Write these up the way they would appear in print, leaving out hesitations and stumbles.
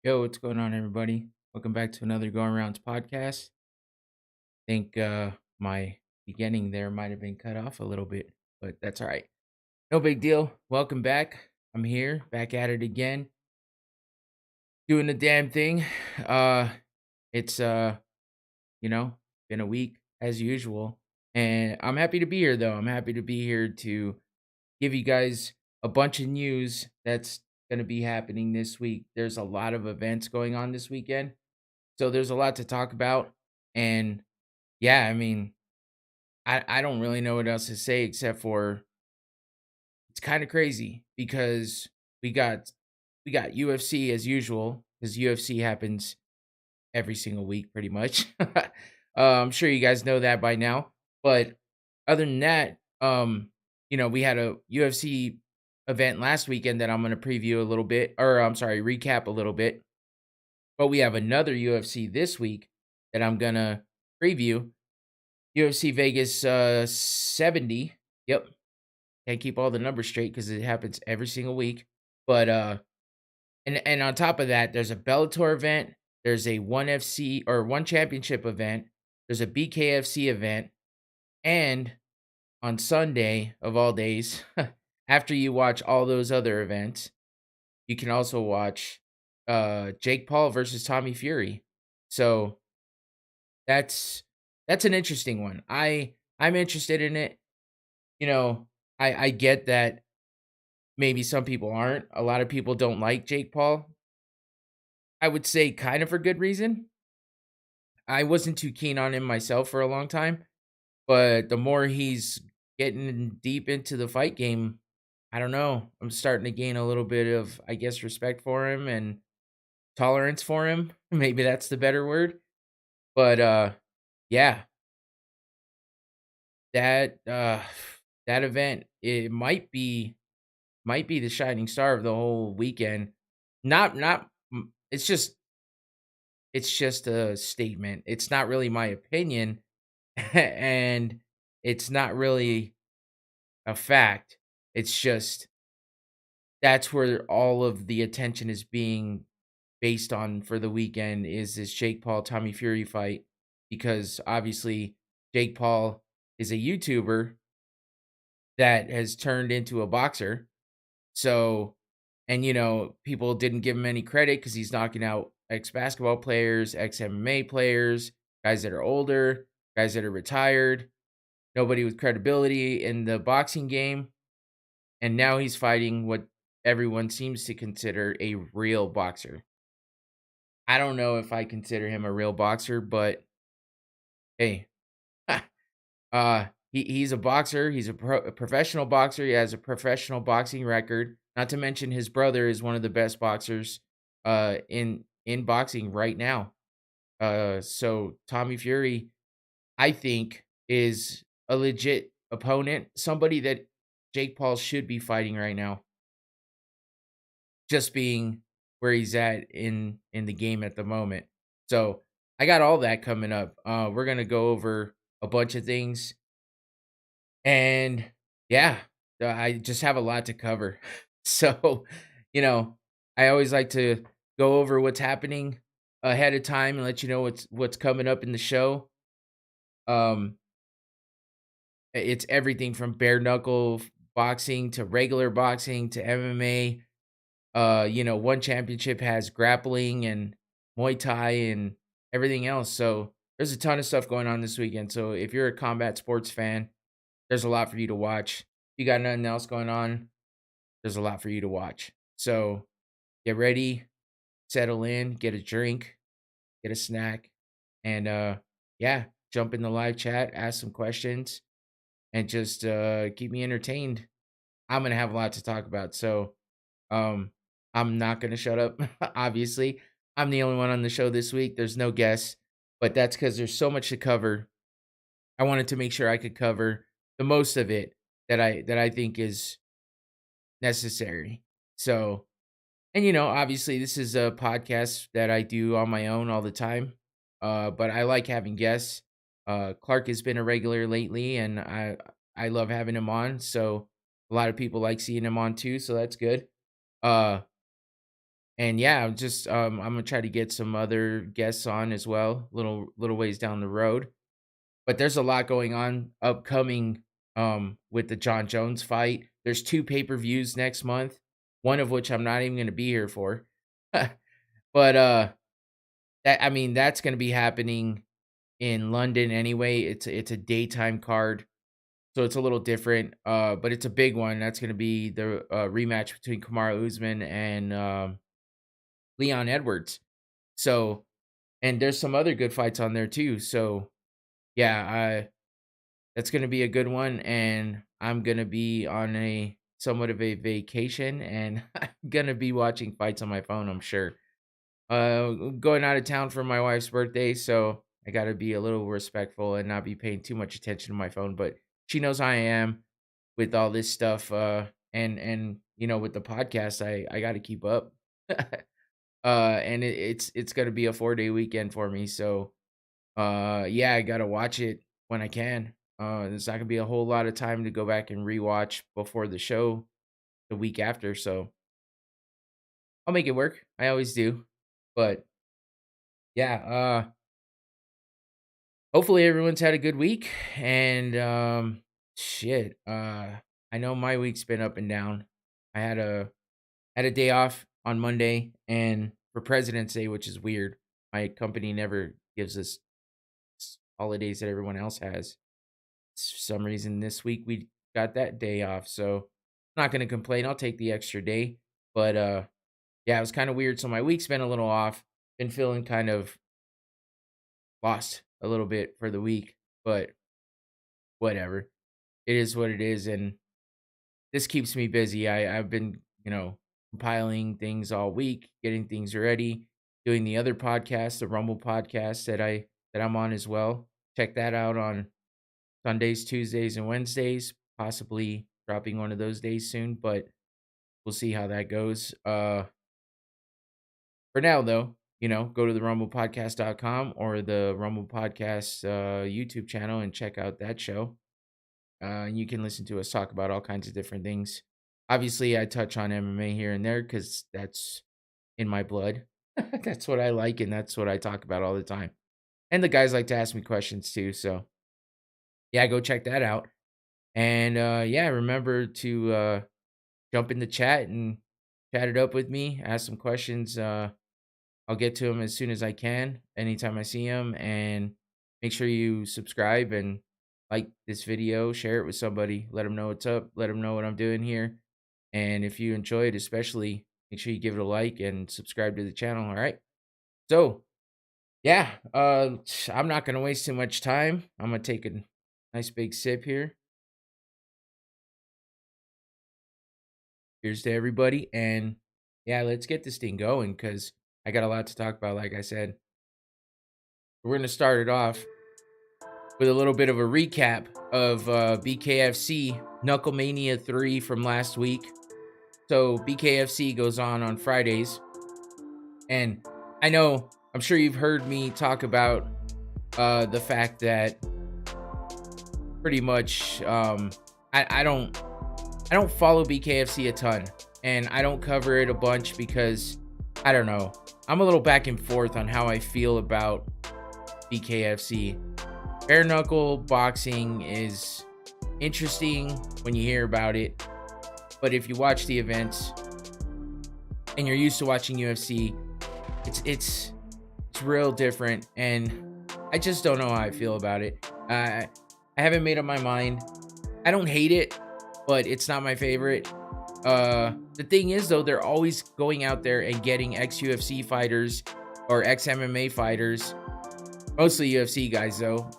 Yo, what's going on, everybody? Welcome back to another Going Rounds podcast. Think my beginning there might have been cut off a little bit, but that's all right. No big deal. Welcome back. I'm here, back at it again, doing the damn thing. Uh it's you know, been a week as usual, and I'm happy to be here though. I'm happy to be here to give you guys a bunch of news that's going to be happening this week. There's a lot of events going on this weekend. So there's a lot to talk about. And yeah, I mean, I don't really know what else to say except for it's kind of crazy because we got we got UFC as usual because UFC happens every single week pretty much. I'm sure you guys know that by now. But other than that, we had a UFC event last weekend that I'm going to preview a little bit, or I'm sorry, recap a little bit. But we have another UFC this week that I'm gonna preview. UFC Vegas 70. Yep. Can't keep all the numbers straight because it happens every single week. But and on top of that, there's a Bellator event, there's a one FC or one championship event, there's a BKFC event, and on Sunday of all days, after you watch all those other events, you can also watch Jake Paul versus Tommy Fury. So That's that's an interesting one. I'm interested in it. You know, I get that maybe some people aren't. A lot of people don't like Jake Paul. I would say kind of for good reason. I wasn't too keen on him myself for a long time, but the more he's getting deep into the fight game, I don't know. I'm starting to gain a little bit of, I guess, respect for him and tolerance for him. Maybe that's the better word. But yeah, that that event, it might be the shining star of the whole weekend. Not it's just a statement. It's not really my opinion, and it's not really a fact. It's just that's where all of the attention is being based on for the weekend is this Jake Paul Tommy Fury fight because obviously Jake Paul is a YouTuber that has turned into a boxer. So, and people didn't give him any credit because he's knocking out ex basketball players, ex MMA players, guys that are older, guys that are retired, nobody with credibility in the boxing game. And now he's fighting what everyone seems to consider a real boxer. I don't know if I consider him a real boxer, but hey, he's a boxer. He's a professional boxer. He has a professional boxing record. Not to mention his brother is one of the best boxers in boxing right now. So Tommy Fury, I think, is a legit opponent, somebody that Jake Paul should be fighting right now. Just being where he's at in the game at the moment. So I got all that coming up. We're gonna go over a bunch of things. And yeah, I just have a lot to cover. So, I always like to go over what's happening ahead of time and let you know what's coming up in the show. Um it's everything from bare knuckle boxing to regular boxing to MMA. One championship has grappling and Muay Thai and everything else. So, there's a ton of stuff going on this weekend. So, if you're a combat sports fan, there's a lot for you to watch. If you got nothing else going on, there's a lot for you to watch. So get ready, settle in, get a drink, get a snack, and yeah, jump in the live chat, ask some questions, and just keep me entertained. I'm gonna have a lot to talk about. So um I'm not gonna shut up, obviously. I'm the only one on the show this week. There's no guests, but that's because there's so much to cover. I wanted to make sure I could cover the most of it that I think is necessary. So, and obviously this is a podcast that I do on my own all the time. But I like having guests. Clark has been a regular lately and I love having him on. So a lot of people like seeing him on too, so that's good. Uh And yeah, I'm gonna try to get some other guests on as well, little ways down the road. But there's a lot going on upcoming with the John Jones fight. There's 2 pay-per-views next month, one of which I'm not even gonna be here for. But that's gonna be happening in London anyway. It's a daytime card, so it's a little different. But it's a big one. That's gonna be the rematch between Kamaru Usman and Leon Edwards. So, and there's some other good fights on there too. So yeah, that's gonna be a good one, and I'm gonna be on a somewhat of a vacation, and I'm gonna be watching fights on my phone, I'm sure. Going out of town for my wife's birthday, so I gotta be a little respectful and not be paying too much attention to my phone, but she knows how I am with all this stuff, and with the podcast, I gotta keep up. And it's gonna be a 4-day weekend for me, so, yeah, I gotta watch it when I can. There's not gonna be a whole lot of time to go back and rewatch before the show the week after, so I'll make it work. I always do. But yeah, hopefully everyone's had a good week. And shit. I know my week's been up and down. I had a day off on Monday and for President's Day, which is weird. My company never gives us holidays that everyone else has. For some reason this week we got that day off, so I'm not gonna complain. I'll take the extra day. But yeah, it was kind of weird. So my week's been a little off. Been feeling kind of lost a little bit for the week, but whatever. It is what it is, and this keeps me busy. I've been, compiling things all week, getting things ready, doing the other podcast, the Rumble podcast that I'm on as well. Check that out on Sundays, Tuesdays, and Wednesdays. Possibly dropping one of those days soon, but we'll see how that goes. For now, though, go to the rumblepodcast.com or the Rumble Podcast YouTube channel and check out that show. You can listen to us talk about all kinds of different things. Obviously, I touch on MMA here and there because that's in my blood. That's what I like, and that's what I talk about all the time. And the guys like to ask me questions too. So, yeah, go check that out. And yeah, remember to jump in the chat and chat it up with me, ask some questions. I'll get to them as soon as I can, anytime I see them. And make sure you subscribe and like this video, share it with somebody, let them know what's up, let them know what I'm doing here. And if you enjoy it, especially, make sure you give it a like and subscribe to the channel. All right. So, yeah, I'm not going to waste too much time. I'm going to take a nice big sip here. Here's to everybody. And yeah, let's get this thing going because I got a lot to talk about, like I said. We're going to start it off with a little bit of a recap of BKFC Kuckle Mania 3 from last week. So BKFC goes on Fridays. And I'm sure you've heard me talk about the fact that pretty much I don't follow BKFC a ton. And I don't cover it a bunch because, I don't know, I'm a little back and forth on how I feel about BKFC. Bare knuckle boxing is interesting when you hear about it, but if you watch the events and you're used to watching UFC, it's real different, and I just don't know how I feel about it. I haven't made up my mind. I don't hate it, but it's not my favorite. The thing is, though, they're always going out there and getting ex-UFC fighters or ex-MMA fighters, mostly UFC guys, though.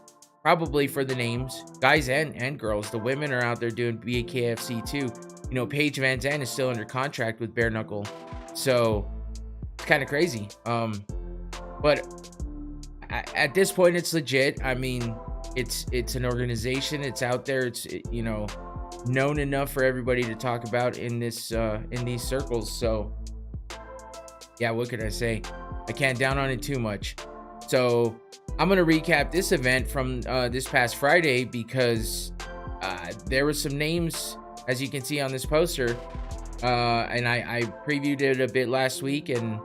Probably for the names, guys and girls. The women are out there doing BKFC too. Paige Van Zandt is still under contract with Bare Knuckle, so it's kind of crazy. But at this point, it's legit. I mean, it's an organization. It's out there. It's known enough for everybody to talk about in these circles. So yeah, what could I say? I can't down on it too much. So I'm going to recap this event from this past Friday because there were some names, as you can see on this poster, And I previewed it a bit last week, and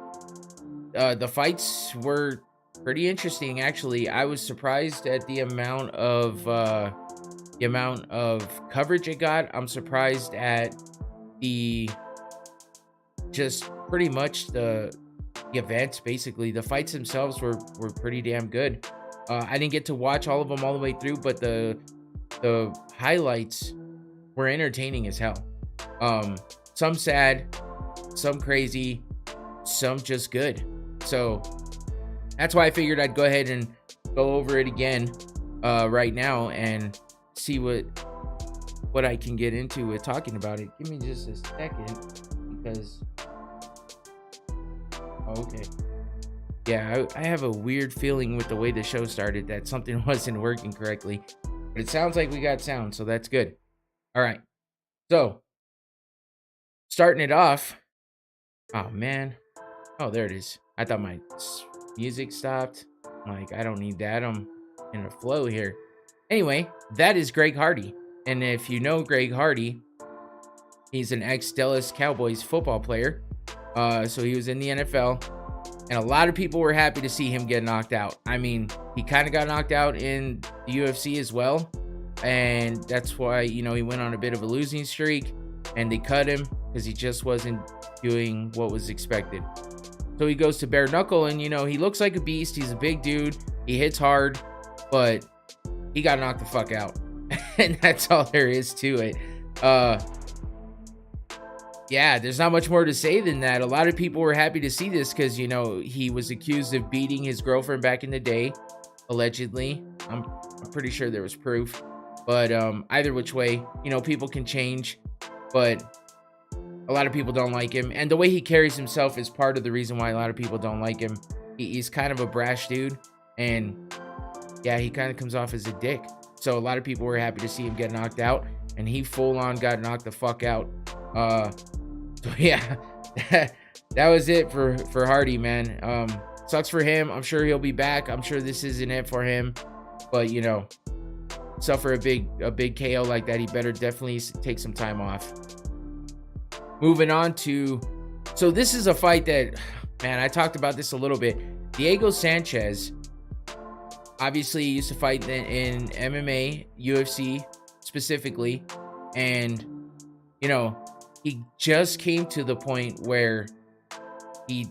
the fights were pretty interesting. Actually, I was surprised at the amount of coverage it got. I'm surprised at the just pretty much the events. Basically, the fights themselves were pretty damn good. I didn't get to watch all of them all the way through, but the highlights were entertaining as hell. Some sad, some crazy, some just good. So that's why I figured I'd go ahead and go over it again right now and see what I can get into with talking about it. Give me just a second, because okay. Yeah, I have a weird feeling with the way the show started that something wasn't working correctly. But it sounds like we got sound, so that's good. All right. So, starting it off. Oh, man. Oh, there it is. I thought my music stopped. Like, I don't need that. I'm in a flow here. Anyway, that is Greg Hardy. And if you know Greg Hardy, he's an ex-Dallas Cowboys football player. So he was in the NFL. And a lot of people were happy to see him get knocked out. I mean, he kind of got knocked out in the UFC as well. And that's why, he went on a bit of a losing streak. And they cut him because he just wasn't doing what was expected. So he goes to bare knuckle, and, he looks like a beast. He's a big dude. He hits hard. But he got knocked the fuck out. And that's all there is to it. Yeah, there's not much more to say than that. A lot of people were happy to see this because, he was accused of beating his girlfriend back in the day, allegedly. I'm pretty sure there was proof. But either which way, people can change. But a lot of people don't like him. And the way he carries himself is part of the reason why a lot of people don't like him. He's kind of a brash dude. And, yeah, he kind of comes off as a dick. So a lot of people were happy to see him get knocked out. And he full-on got knocked the fuck out. So yeah, that was it for Hardy, man. Sucks for him. I'm sure he'll be back. I'm sure this isn't it for him. But, suffer a big KO like that, he better definitely take some time off. Moving on to, so this is a fight that, man, I talked about this a little bit. Diego Sanchez, obviously he used to fight in MMA, UFC specifically. And, he just came to the point where he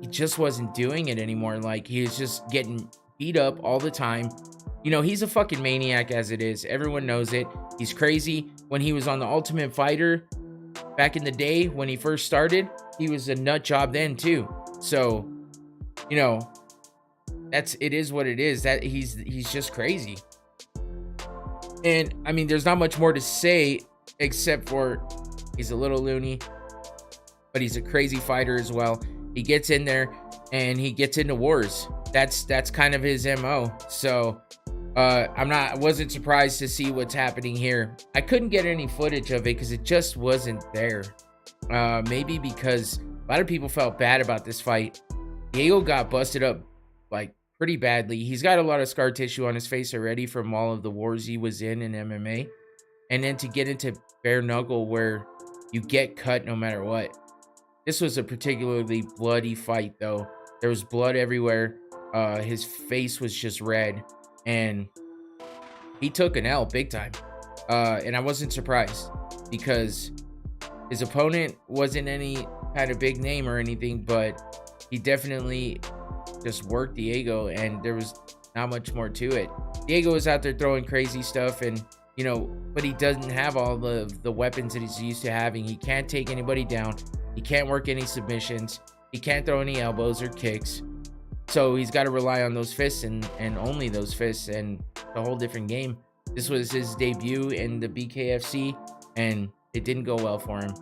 just wasn't doing it anymore. Like, he was just getting beat up all the time. He's a fucking maniac as it is. Everyone knows it. He's crazy. When he was on The Ultimate Fighter back in the day, when he first started, he was a nut job then too. So, it is what it is. That he's just crazy. And I mean, there's not much more to say except for he's a little loony, but he's a crazy fighter as well. He gets in there and he gets into wars. That's kind of his MO. So I wasn't surprised to see what's happening here. I couldn't get any footage of it because it just wasn't there. Maybe because a lot of people felt bad about this fight. Diego got busted up like pretty badly. He's got a lot of scar tissue on his face already from all of the wars he was in MMA. And then to get into bare knuckle where you get cut no matter what. This was a particularly bloody fight, though. There was blood everywhere. His face was just red. And he took an L big time. And I wasn't surprised because his opponent wasn't any kind of big name or anything, but he definitely just worked Diego, and there was not much more to it. Diego was out there throwing crazy stuff, and but he doesn't have all the weapons that he's used to having. He can't take anybody down. He can't work any submissions. He can't throw any elbows or kicks. So he's got to rely on those fists and only those fists, and a whole different game. This was his debut in the BKFC, and it didn't go well for him.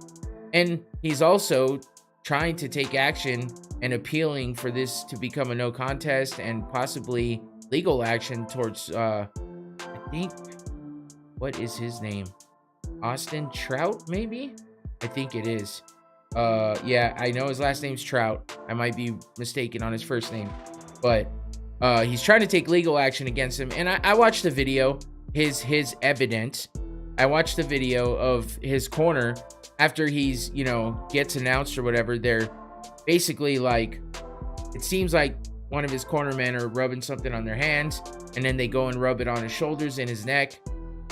And he's also trying to take action and appealing for this to become a no contest and possibly legal action towards, I think, what is his name? Austin Trout, maybe? I think it is. Yeah, I know his last name's Trout. I might be mistaken on his first name. But he's trying to take legal action against him. And I watched the video, his evidence. I watched the video of his corner after he's, gets announced or whatever. They're basically like, it seems like one of his cornermen are rubbing something on their hands, and then they go and rub it on his shoulders and his neck.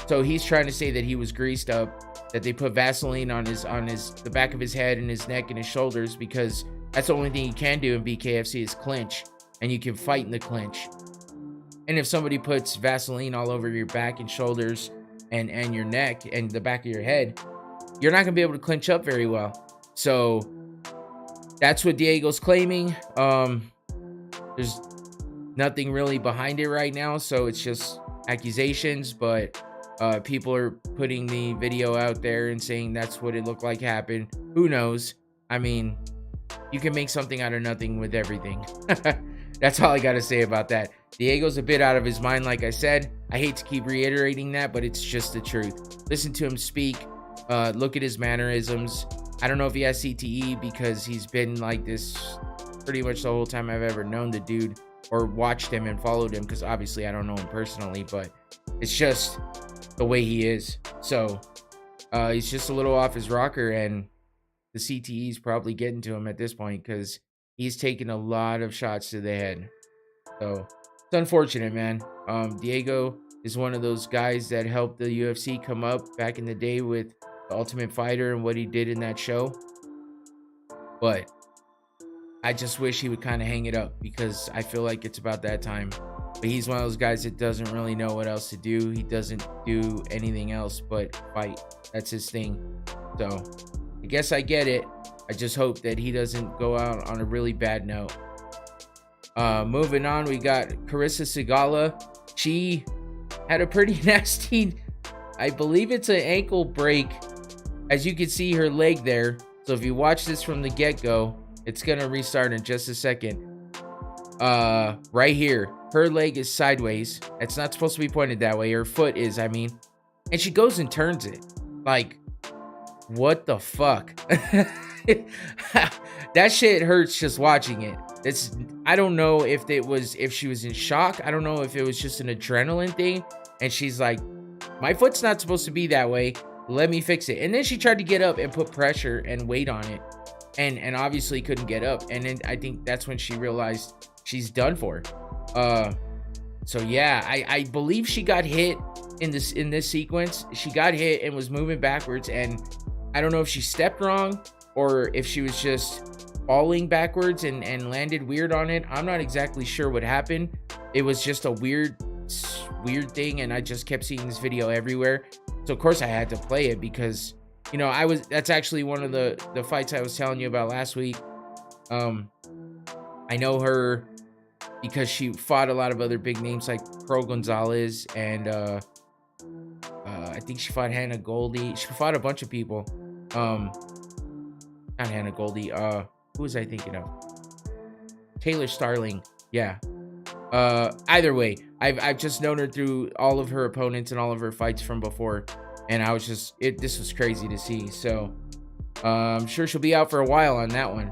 So he's trying to say that he was greased up, that they put Vaseline on the back of his head and his neck and his shoulders, because that's the only thing you can do in BKFC is clinch, and you can fight in the clinch. And if somebody puts Vaseline all over your back and shoulders and your neck and the back of your head, you're not going to be able to clinch up very well. So that's what Diego's claiming. There's nothing really behind it right now, so it's just accusations, but people are putting the video out there and saying that's what it looked like happened. Who knows? I mean, you can make something out of nothing with everything. That's all I got to say about that. Diego's a bit out of his mind, like I said. I hate to keep reiterating that, but it's just the truth. Listen to him speak. Look at his mannerisms. I don't know if he has CTE, because he's been like this pretty much the whole time I've ever known the dude or watched him and followed him, because obviously I don't know him personally, but it's just the way he is. So he's just a little off his rocker, and the CTE is probably getting to him at this point, because he's taken a lot of shots to the head. So it's unfortunate, man. Diego is one of those guys that helped the UFC come up back in the day with the Ultimate Fighter and what he did in that show. But I just wish he would kind of hang it up, because I feel like it's about that time. But he's one of those guys that doesn't really know what else to do. He doesn't do anything else but fight. That's his thing. So I guess I get it. I just hope that he doesn't go out on a really bad note. Moving on, we got Carissa Sigala. She had a pretty nasty, I believe it's an ankle break. As you can see her leg there. So if you watch this from the get-go, it's going to restart in just a second. Right here, her leg is sideways. It's not supposed to be pointed that way. Her foot is, I mean. And she goes and turns it. Like, what the fuck? That shit hurts just watching it. I don't know if she was in shock. I don't know if it was just an adrenaline thing. And she's like, my foot's not supposed to be that way. Let me fix it. And then she tried to get up and put pressure and weight on it. And obviously couldn't get up. And then I think that's when she realized she's done for. So yeah, I believe she got hit in this sequence. She got hit and was moving backwards. And I don't know if she stepped wrong or if she was just falling backwards and landed weird on it. I'm not exactly sure what happened. It was just a weird thing, and I just kept seeing this video everywhere. So of course I had to play it, because that's actually one of the fights I was telling you about last week. I know her because she fought a lot of other big names like Pro Gonzalez, and I think she fought Hannah Goldie. She fought a bunch of people. Not Hannah Goldie. Who was I thinking of? Taylor Starling. Yeah. Either way, I've just known her through all of her opponents and all of her fights from before, and I was just this was crazy to see. So I'm sure she'll be out for a while on that one.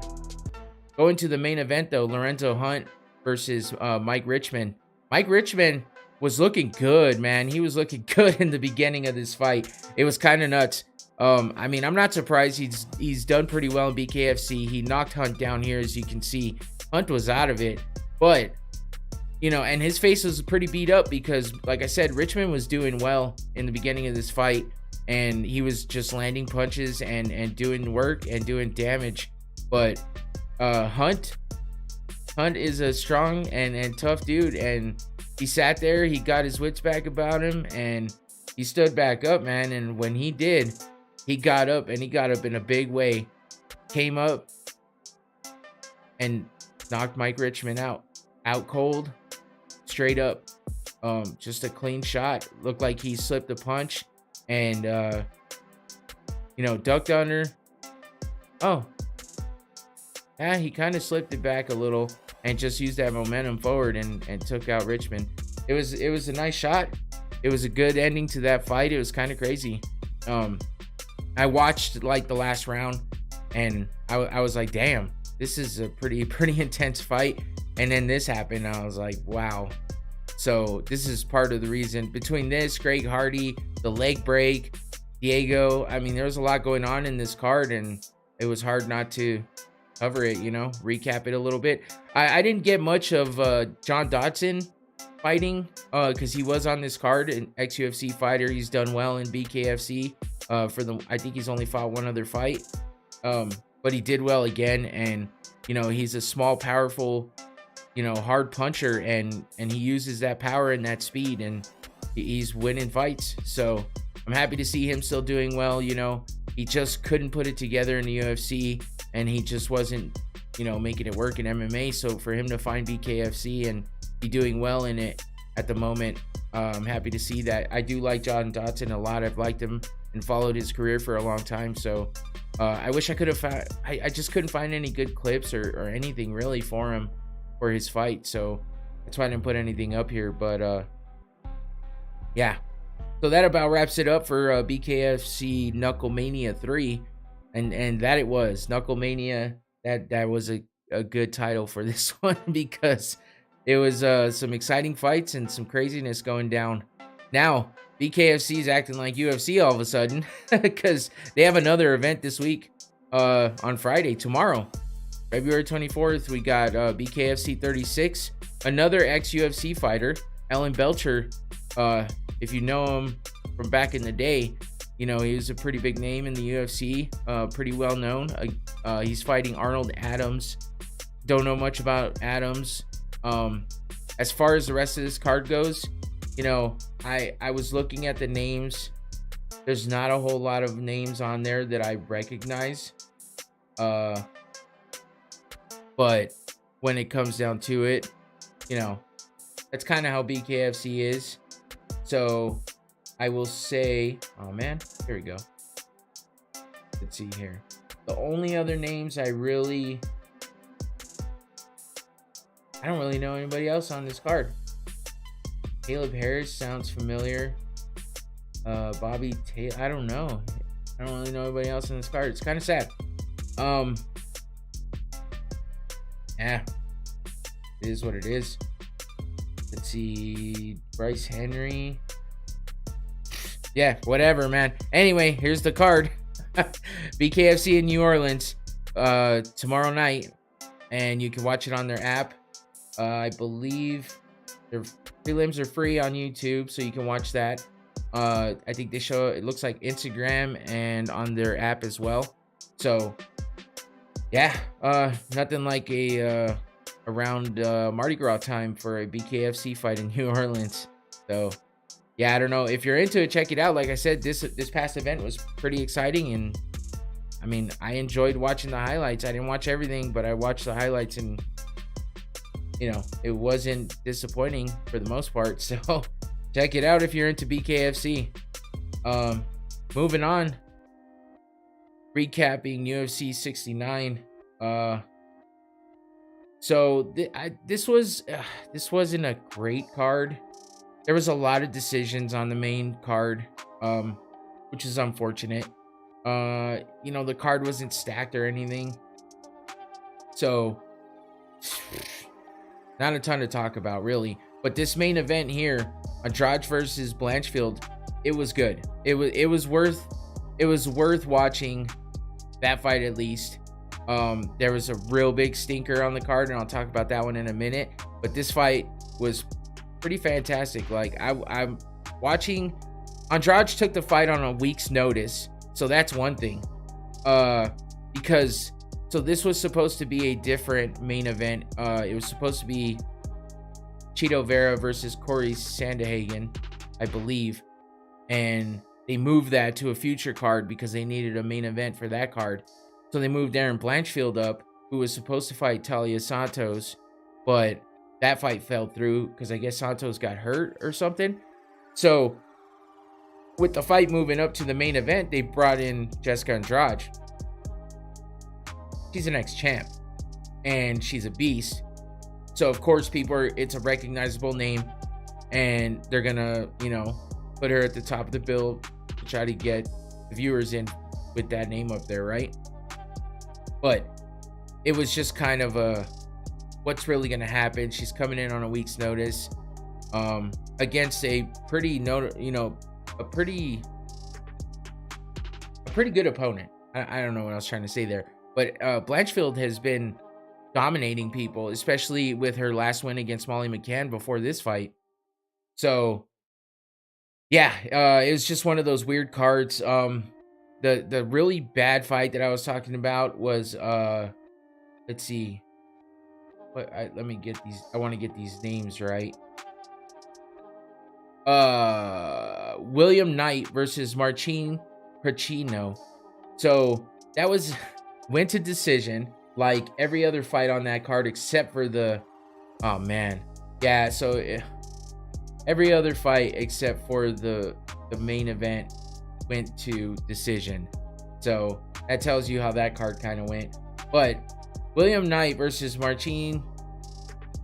Going to the main event though, Lorenzo Hunt versus Mike Richman. Mike Richman was looking good, man. He was looking good in the beginning of this fight. It was kind of nuts. I mean, I'm not surprised. He's done pretty well in BKFC. He knocked Hunt down here, as you can see. Hunt was out of it, but and his face was pretty beat up because, like I said, Richman was doing well in the beginning of this fight, and he was just landing punches and doing work and doing damage. But Hunt is a strong and tough dude, and he sat there. He got his wits back about him, and he stood back up, man. And when he did, he got up, and he got up in a big way. Came up and knocked Mike Richman out cold, straight up. Just a clean shot. Looked like he slipped a punch and ducked under. Oh, yeah, he kind of slipped it back a little and just used that momentum forward and took out Richman. It was a nice shot. It was a good ending to that fight. It was kind of crazy. I watched like the last round, and I was like, damn, this is a pretty intense fight. And then this happened. I was like, wow. So this is part of the reason. Between this, Greg Hardy, the leg break, Diego, I mean, there was a lot going on in this card, and it was hard not to cover it, recap it a little bit. I didn't get much of John Dodson fighting because he was on this card, an ex-UFC fighter. He's done well in BKFC. I think he's only fought one other fight, but he did well again. And he's a small, powerful, hard puncher, and he uses that power and that speed, and he's winning fights. So I'm happy to see him still doing well. He just couldn't put it together in the UFC, and he just wasn't making it work in MMA. So for him to find BKFC and be doing well in it at the moment, I'm happy to see that. I do like John Dodson a lot. I've liked him and followed his career for a long time. So I wish I could have found, I just couldn't find any good clips or anything really for him for his fight. So that's why I didn't put anything up here. But yeah. So that about wraps it up for BKFC Kuckle Mania 3. And that it was. Kuckle Mania, that was a good title for this one because it was some exciting fights and some craziness going down. Now, BKFC is acting like UFC all of a sudden because they have another event this week on Friday, tomorrow, February 24th. We got BKFC 36, another ex-UFC fighter, Alan Belcher. If you know him from back in the day, he was a pretty big name in the UFC, pretty well known. He's fighting Arnold Adams. Don't know much about Adams. As far as the rest of this card goes, I was looking at the names. There's not a whole lot of names on there that I recognize. But when it comes down to it, that's kind of how BKFC is. So I will say, oh man, here we go. Let's see here. The only other names I don't really know anybody else on this card. Caleb Harris sounds familiar. Bobby Taylor, I don't know. I don't really know anybody else on this card. It's kind of sad. Yeah, it is what it is. Let's see, Bryce Henry. Yeah, whatever, man. Anyway, here's the card. BKFC in New Orleans tomorrow night, and you can watch it on their app. I believe their prelims are free on YouTube, so you can watch that. I think they show, it looks like Instagram and on their app as well. So yeah, nothing like a around Mardi Gras time for a BKFC fight in New Orleans. So yeah, I don't know. If you're into it, check it out. Like I said, this past event was pretty exciting, and I mean, I enjoyed watching the highlights. I didn't watch everything, but I watched the highlights, and it wasn't disappointing for the most part. So check it out if you're into BKFC. Moving on, recapping UFC 69. So this wasn't a great card. There was a lot of decisions on the main card, which is unfortunate. The card wasn't stacked or anything, so not a ton to talk about really. But this main event here, Andrade versus Blanchfield, it was good. It was worth watching that fight at least. There was a real big stinker on the card, and I'll talk about that one in a minute. But this fight was pretty fantastic. Like I'm watching. Andrade took the fight on a week's notice, so that's one thing. Because this was supposed to be a different main event. It was supposed to be Chito Vera versus Corey Sandhagen, I believe, and they moved that to a future card because they needed a main event for that card. So they moved Aaron Blanchfield up, who was supposed to fight Talia Santos, but that fight fell through because I guess Santos got hurt or something. So with the fight moving up to the main event, they brought in Jessica Andrade. She's an ex-champ, and she's a beast. So of course it's a recognizable name, and they're gonna, put her at the top of the bill to try to get the viewers in with that name up there, right? But it was just kind of what's really going to happen. She's coming in on a week's notice. against a pretty a pretty good opponent. I don't know what I was trying to say there, but Blanchfield has been dominating people, especially with her last win against Molly McCann before this fight. So yeah, it was just one of those weird cards. The really bad fight that I was talking about was let's see. Let me get these. I want to get these names right. William Knight versus Marcin Pacino. So that went to decision, like every other fight on that card except for the. Oh man, yeah. So every other fight except for the main event went to decision. So that tells you how that card kind of went. But William Knight versus Marcin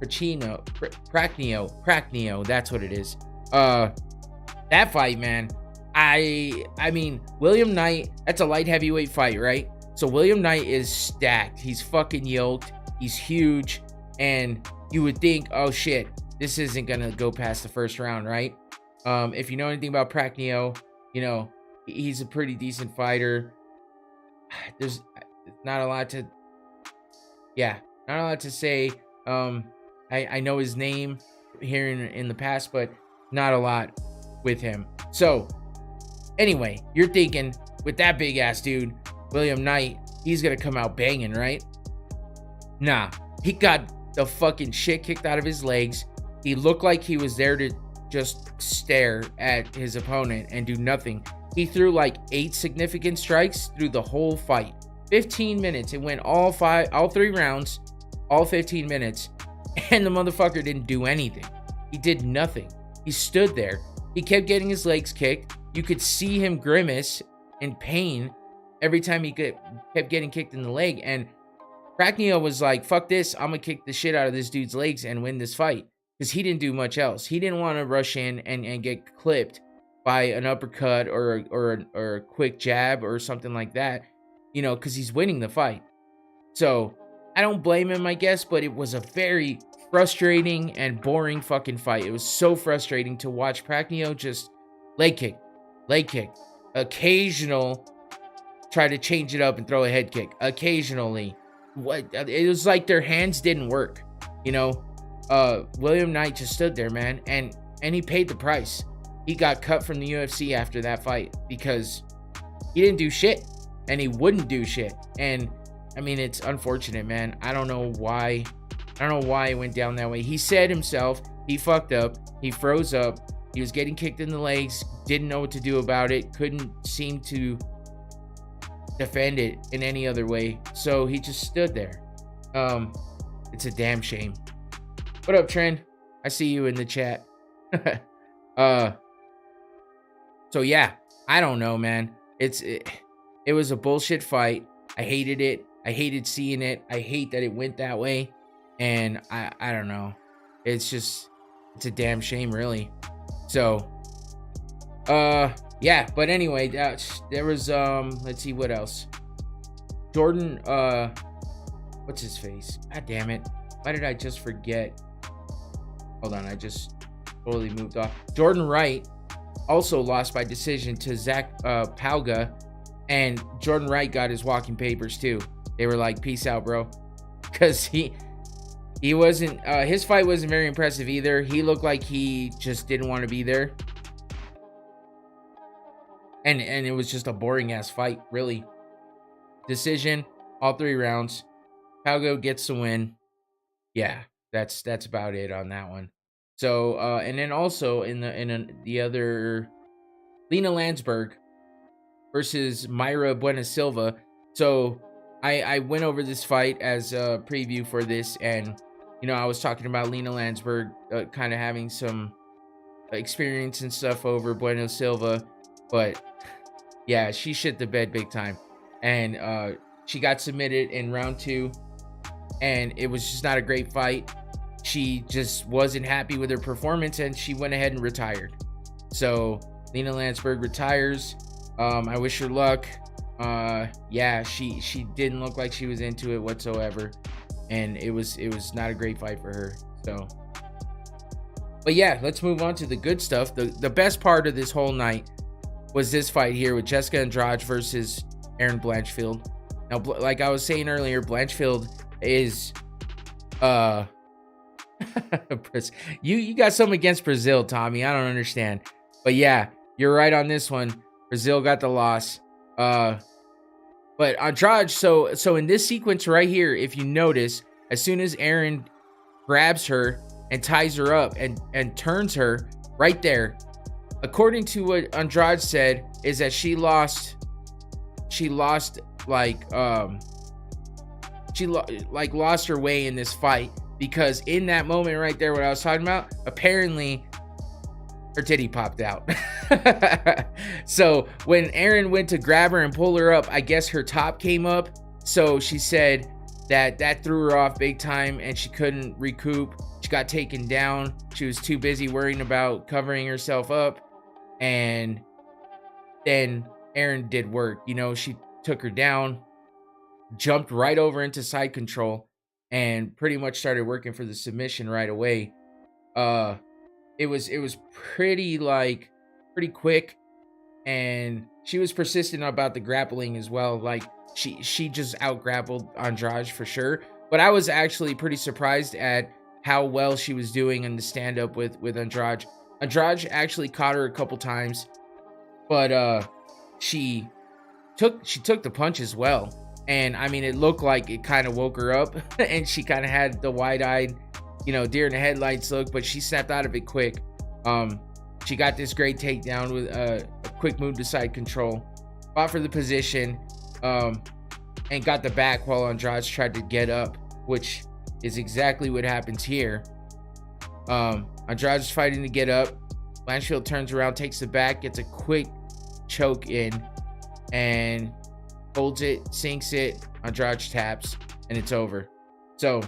Pacino, Prachnio, that's what it is. That fight, man. I mean, William Knight, that's a light heavyweight fight, right? So William Knight is stacked. He's fucking yoked. He's huge. And you would think, oh shit, this isn't gonna go past the first round, right? If you know anything about Prachnio, you know, he's a pretty decent fighter. There's not a lot to say. I know his name here in the past, but not a lot with him. So anyway, you're thinking with that big ass dude, William Knight, he's gonna come out banging, right? Nah, he got the fucking shit kicked out of his legs. He looked like he was there to just stare at his opponent and do nothing. He threw like 8 significant strikes through the whole fight. 15 minutes. It went all 3 rounds, all 15 minutes. And the motherfucker didn't do anything. He did nothing. He stood there. He kept getting his legs kicked. You could see him grimace in pain every time he kept getting kicked in the leg. And Prachnio was like, fuck this. I'm going to kick the shit out of this dude's legs and win this fight. Because he didn't do much else. He didn't want to rush in and get clipped by an uppercut or a quick jab or something like that. You know, because he's winning the fight. So I don't blame him, I guess, but it was a very frustrating and boring fucking fight. It was so frustrating to watch Prachnio just leg kick, occasional try to change it up and throw a head kick, occasionally. It was like their hands didn't work, you know. William Knight just stood there, man, and he paid the price. He got cut from the UFC after that fight because he didn't do shit, and he wouldn't do shit. And I mean, it's unfortunate, man. I don't know why it went down that way. He said himself, he fucked up. He froze up. He was getting kicked in the legs. Didn't know what to do about it. Couldn't seem to defend it in any other way. So he just stood there. It's a damn shame. What up, Trent? I see you in the chat. So yeah, I don't know, man. It was a bullshit fight. I hated it. I hated seeing it. I hate that it went that way. And I don't know. It's a damn shame, really. So, yeah. But anyway, there was, let's see what else. Jordan, what's his face? God damn it. Why did I just forget? Hold on, I just totally moved off. Jordan Wright also lost by decision to Zach Pauga. And Jordan Wright got his walking papers too. They were like, peace out, bro. Because he wasn't, his fight wasn't very impressive either. He looked like he just didn't want to be there. And it was just a boring ass fight, really. Decision, all 3 rounds. Pauga gets the win. Yeah, that's about it on that one. So, and then also in the other, Lena Landsberg versus Mayra Buenasilva. So I went over this fight as a preview for this, and you know, I was talking about Lena Landsberg kind of having some experience and stuff over Buenasilva, but yeah, she shit the bed big time, and she got submitted in round 2, and it was just not a great fight. She just wasn't happy with her performance, and she went ahead and retired. So Lena Landsberg retires. I wish her luck. Yeah, she didn't look like she was into it whatsoever, and it was not a great fight for her. So But yeah, let's move on to the good stuff. The best part of this whole night was this fight here with Jessica Andrade versus Erin Blanchfield. Now, like I was saying earlier, Blanchfield is you got something against Brazil, Tommy. I don't understand. But yeah, you're right on this one. Brazil got the loss. But Andrade, so in this sequence right here, if you notice, as soon as Erin grabs her and ties her up and turns her right there, according to what Andrade said, is that she lost lost her way in this fight, because in that moment right there, what I was talking about, apparently her titty popped out. So when Erin went to grab her and pull her up, I guess her top came up. So she said that threw her off big time and she couldn't recoup. She got taken down. She was too busy worrying about covering herself up. And then Erin did work. You know, she took her down, jumped right over into side control, and pretty much started working for the submission right away. It was pretty quick, and she was persistent about the grappling as well. Like she just out grappled Andrade for sure. But I was actually pretty surprised at how well she was doing in the stand up with Andrade. Andrade actually caught her a couple times, but she took the punch as well. And I mean, it looked like it kind of woke her up and she kind of had the wide-eyed, deer in the headlights look, but she snapped out of it quick. She got this great takedown with a quick move to side control, fought for the position, and got the back while Andrade tried to get up, which is exactly what happens here. Andrade's fighting to get up. Blanchfield turns around, takes the back, gets a quick choke in, and holds it, sinks it. Andrade taps, and it's over. So,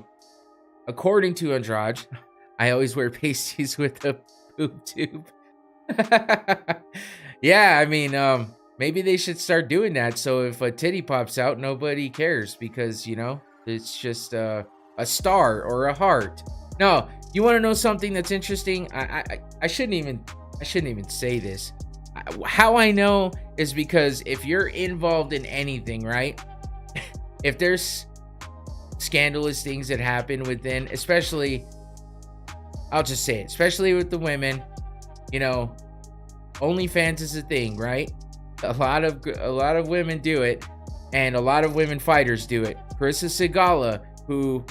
according to Andrade, I always wear pasties with a boob tube. Yeah, I mean, maybe they should start doing that. So if a titty pops out, nobody cares, because it's just a star or a heart. No, you want to know something that's interesting? I shouldn't even say this. How I know is because if you're involved in anything, right? If there's scandalous things that happen within, especially, I'll just say it, especially with the women, OnlyFans is a thing, right? A lot of women do it, and a lot of women fighters do it. Carissa Segala, who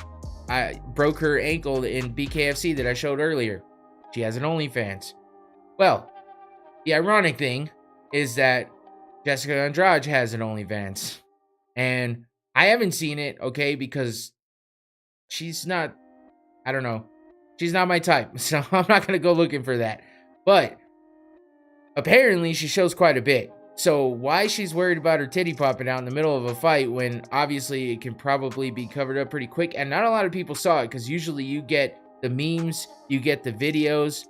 I broke her ankle in BKFC that I showed earlier, she has an OnlyFans. Well, the ironic thing is that Jessica Andrade has an OnlyFans, and I haven't seen it, okay, because she's not my type, so I'm not going to go looking for that. But apparently she shows quite a bit. So why she's worried about her titty popping out in the middle of a fight when obviously it can probably be covered up pretty quick, and not a lot of people saw it, because usually you get the memes, you get the videos,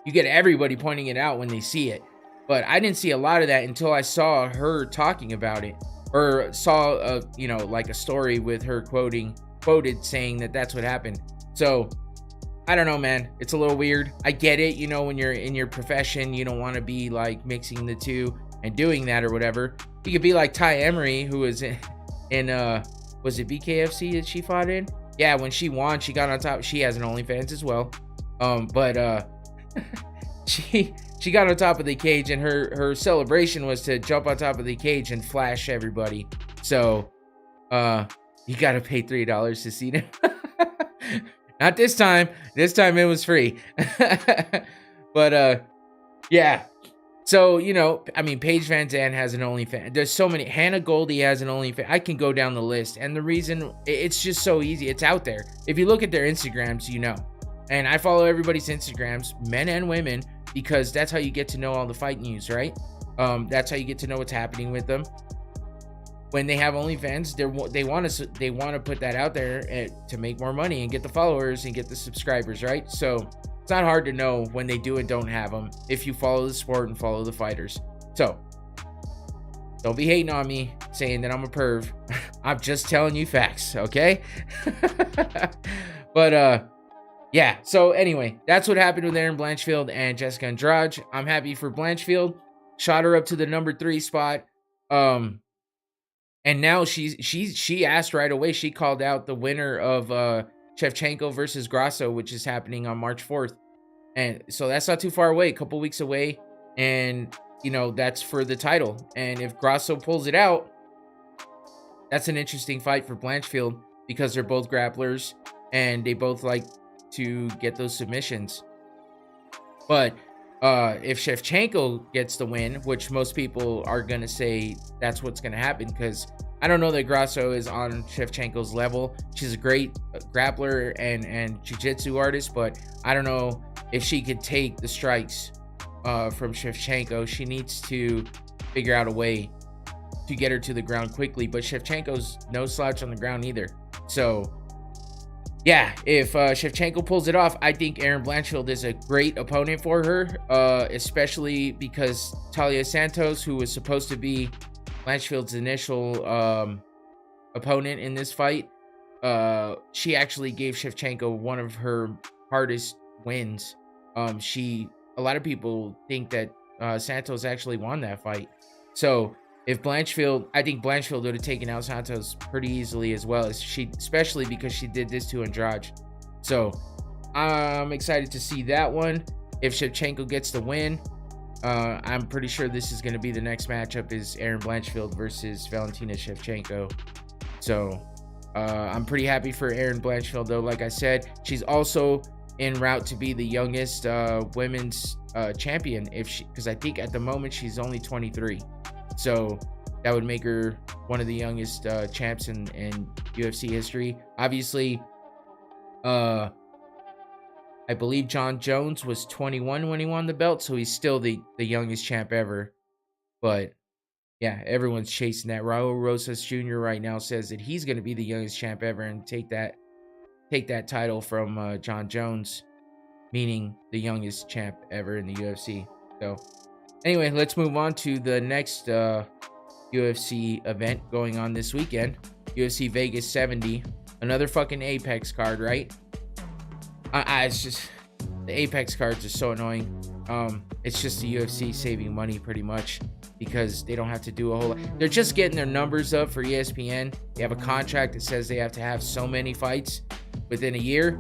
you get everybody pointing it out when they see it. But I didn't see a lot of that until I saw her talking about it, or saw a story with her quoted saying that that's what happened. So I don't know, man. It's a little weird. I get it. When you're in your profession, you don't want to be like mixing the two and doing that or whatever. You could be like Ty Emery, who was in was it BKFC that she fought in? Yeah, when she won, she got on top. She has an OnlyFans as well. But she got on top of the cage, and her celebration was to jump on top of the cage and flash everybody. So you got to pay $3 to see them. Not this time. This time it was free. But yeah. So, Paige Van Zandt has an OnlyFans. There's so many. Hannah Goldie has an OnlyFans. I can go down the list. And the reason, it's just so easy. It's out there. If you look at their Instagrams, And I follow everybody's Instagrams, men and women, because that's how you get to know all the fight news, right? That's how you get to know what's happening with them. When they have OnlyFans, they want to put that out there to make more money and get the followers and get the subscribers, right? So it's not hard to know when they do and don't have them if you follow the sport and follow the fighters. So don't be hating on me saying that I'm a perv. I'm just telling you facts, okay? But yeah. So anyway, that's what happened with Erin Blanchfield and Jessica Andrade. I'm happy for Blanchfield. Shot her up to the number 3 spot. And now she asked right away. She called out the winner of Shevchenko versus Grasso, which is happening on March 4th. And so that's not too far away, a couple weeks away. And, that's for the title. And if Grasso pulls it out, that's an interesting fight for Blanchfield because they're both grapplers and they both like to get those submissions. But if Shevchenko gets the win, which most people are going to say that's what's going to happen, because I don't know that Grasso is on Shevchenko's level. She's a great grappler and jiu-jitsu artist, but I don't know if she could take the strikes from Shevchenko. She needs to figure out a way to get her to the ground quickly, but Shevchenko's no slouch on the ground either. So yeah, if Shevchenko pulls it off, I think Erin Blanchfield is a great opponent for her, especially because Talia Santos, who was supposed to be Blanchfield's initial opponent in this fight, she actually gave Shevchenko one of her hardest wins. A lot of people think that Santos actually won that fight. So if I think Blanchfield would have taken out Santos pretty easily as well, especially because she did this to Andrade. So I'm excited to see that one. If Shevchenko gets the win, I'm pretty sure this is going to be the next matchup is Erin Blanchfield versus Valentina Shevchenko. So I'm pretty happy for Erin Blanchfield, though. Like I said, she's also en route to be the youngest women's champion, because I think at the moment she's only 23. So that would make her one of the youngest champs in UFC history. Obviously, I believe John Jones was 21 when he won the belt, so he's still the youngest champ ever. But yeah, everyone's chasing that. Raul Rosas Jr. right now says that he's going to be the youngest champ ever and take that title from John Jones, meaning the youngest champ ever in the UFC. So anyway, let's move on to the next UFC event going on this weekend. UFC Vegas 70. Another fucking Apex card, right? It's just, the Apex cards are so annoying. It's just the UFC saving money pretty much because they don't have to do a whole lot. They're just getting their numbers up for ESPN. They have a contract that says they have to have so many fights within a year.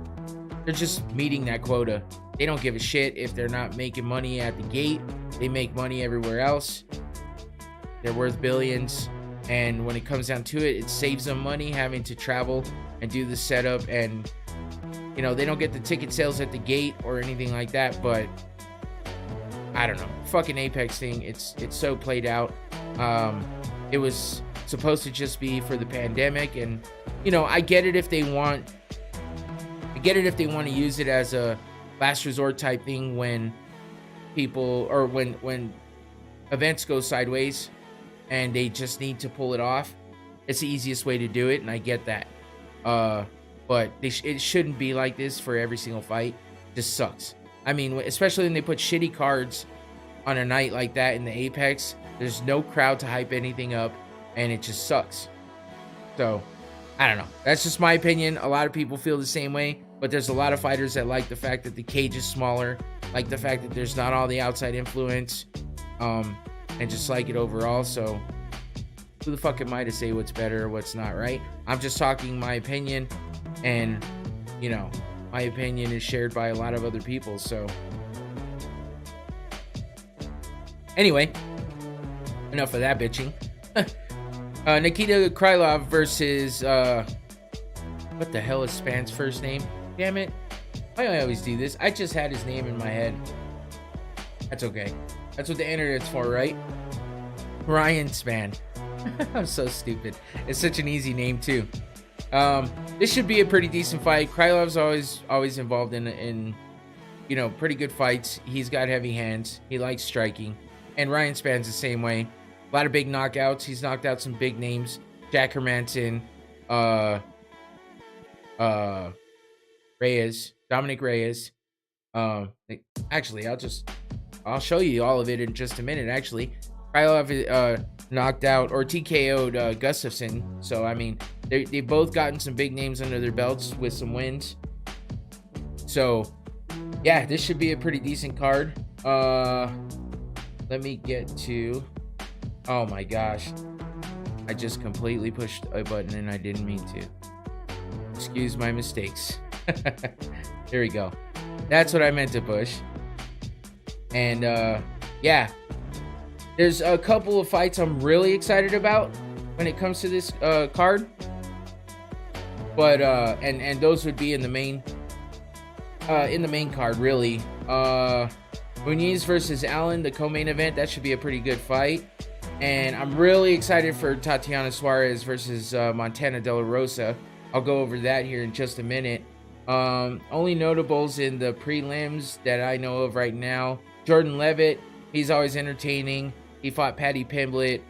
They're just meeting that quota. They don't give a shit if they're not making money at the gate. They make money everywhere else. They're worth billions. And when it comes down to it, it saves them money having to travel and do the setup. And, they don't get the ticket sales at the gate or anything like that. But I don't know. Fucking Apex thing. It's so played out. It was supposed to just be for the pandemic. And, I get it if they want to use it as a last resort type thing when people, or when events go sideways and they just need to pull it off. It's the easiest way to do it, and I get that. But it shouldn't be like this for every single fight. It just sucks. I mean, especially when they put shitty cards on a night like that in the Apex. There's no crowd to hype anything up, and it just sucks. So, I don't know. That's just my opinion. A lot of people feel the same way, but there's a lot of fighters that like the fact that the cage is smaller, like the fact that there's not all the outside influence, and just like it overall. So, who the fuck am I to say what's better or what's not, right? I'm just talking my opinion, and, my opinion is shared by a lot of other people. So, anyway, enough of that bitching. Nikita Krylov versus, what the hell is Span's first name? Damn it. Why do I always do this? I just had his name in my head. That's okay. That's what the internet's for, right? Ryan Span. I'm so stupid. It's such an easy name, too. This should be a pretty decent fight. Krylov's always involved in pretty good fights. He's got heavy hands. He likes striking. And Ryan Span's the same way. A lot of big knockouts. He's knocked out some big names. Jack Hermanson, Reyes, Dominic Reyes. Actually, I'll show you all of it in just a minute. Actually, Krylov knocked out or TKO'd Gustafsson. So I mean, they both gotten some big names under their belts with some wins. So yeah, this should be a pretty decent card. Let me get to, oh my gosh, I just completely pushed a button and I didn't mean to. Excuse my mistakes. There we go. That's what I meant to push. And yeah, there's a couple of fights I'm really excited about when it comes to this card. But and those would be in the main card, really. Muniz versus Allen, the co-main event, that should be a pretty good fight. And I'm really excited for Tatiana Suarez versus Montana De La Rosa. I'll go over that here in just a minute. Only notables in the prelims that I know of right now: Jordan Levitt, he's always entertaining. He fought Paddy Pimblett.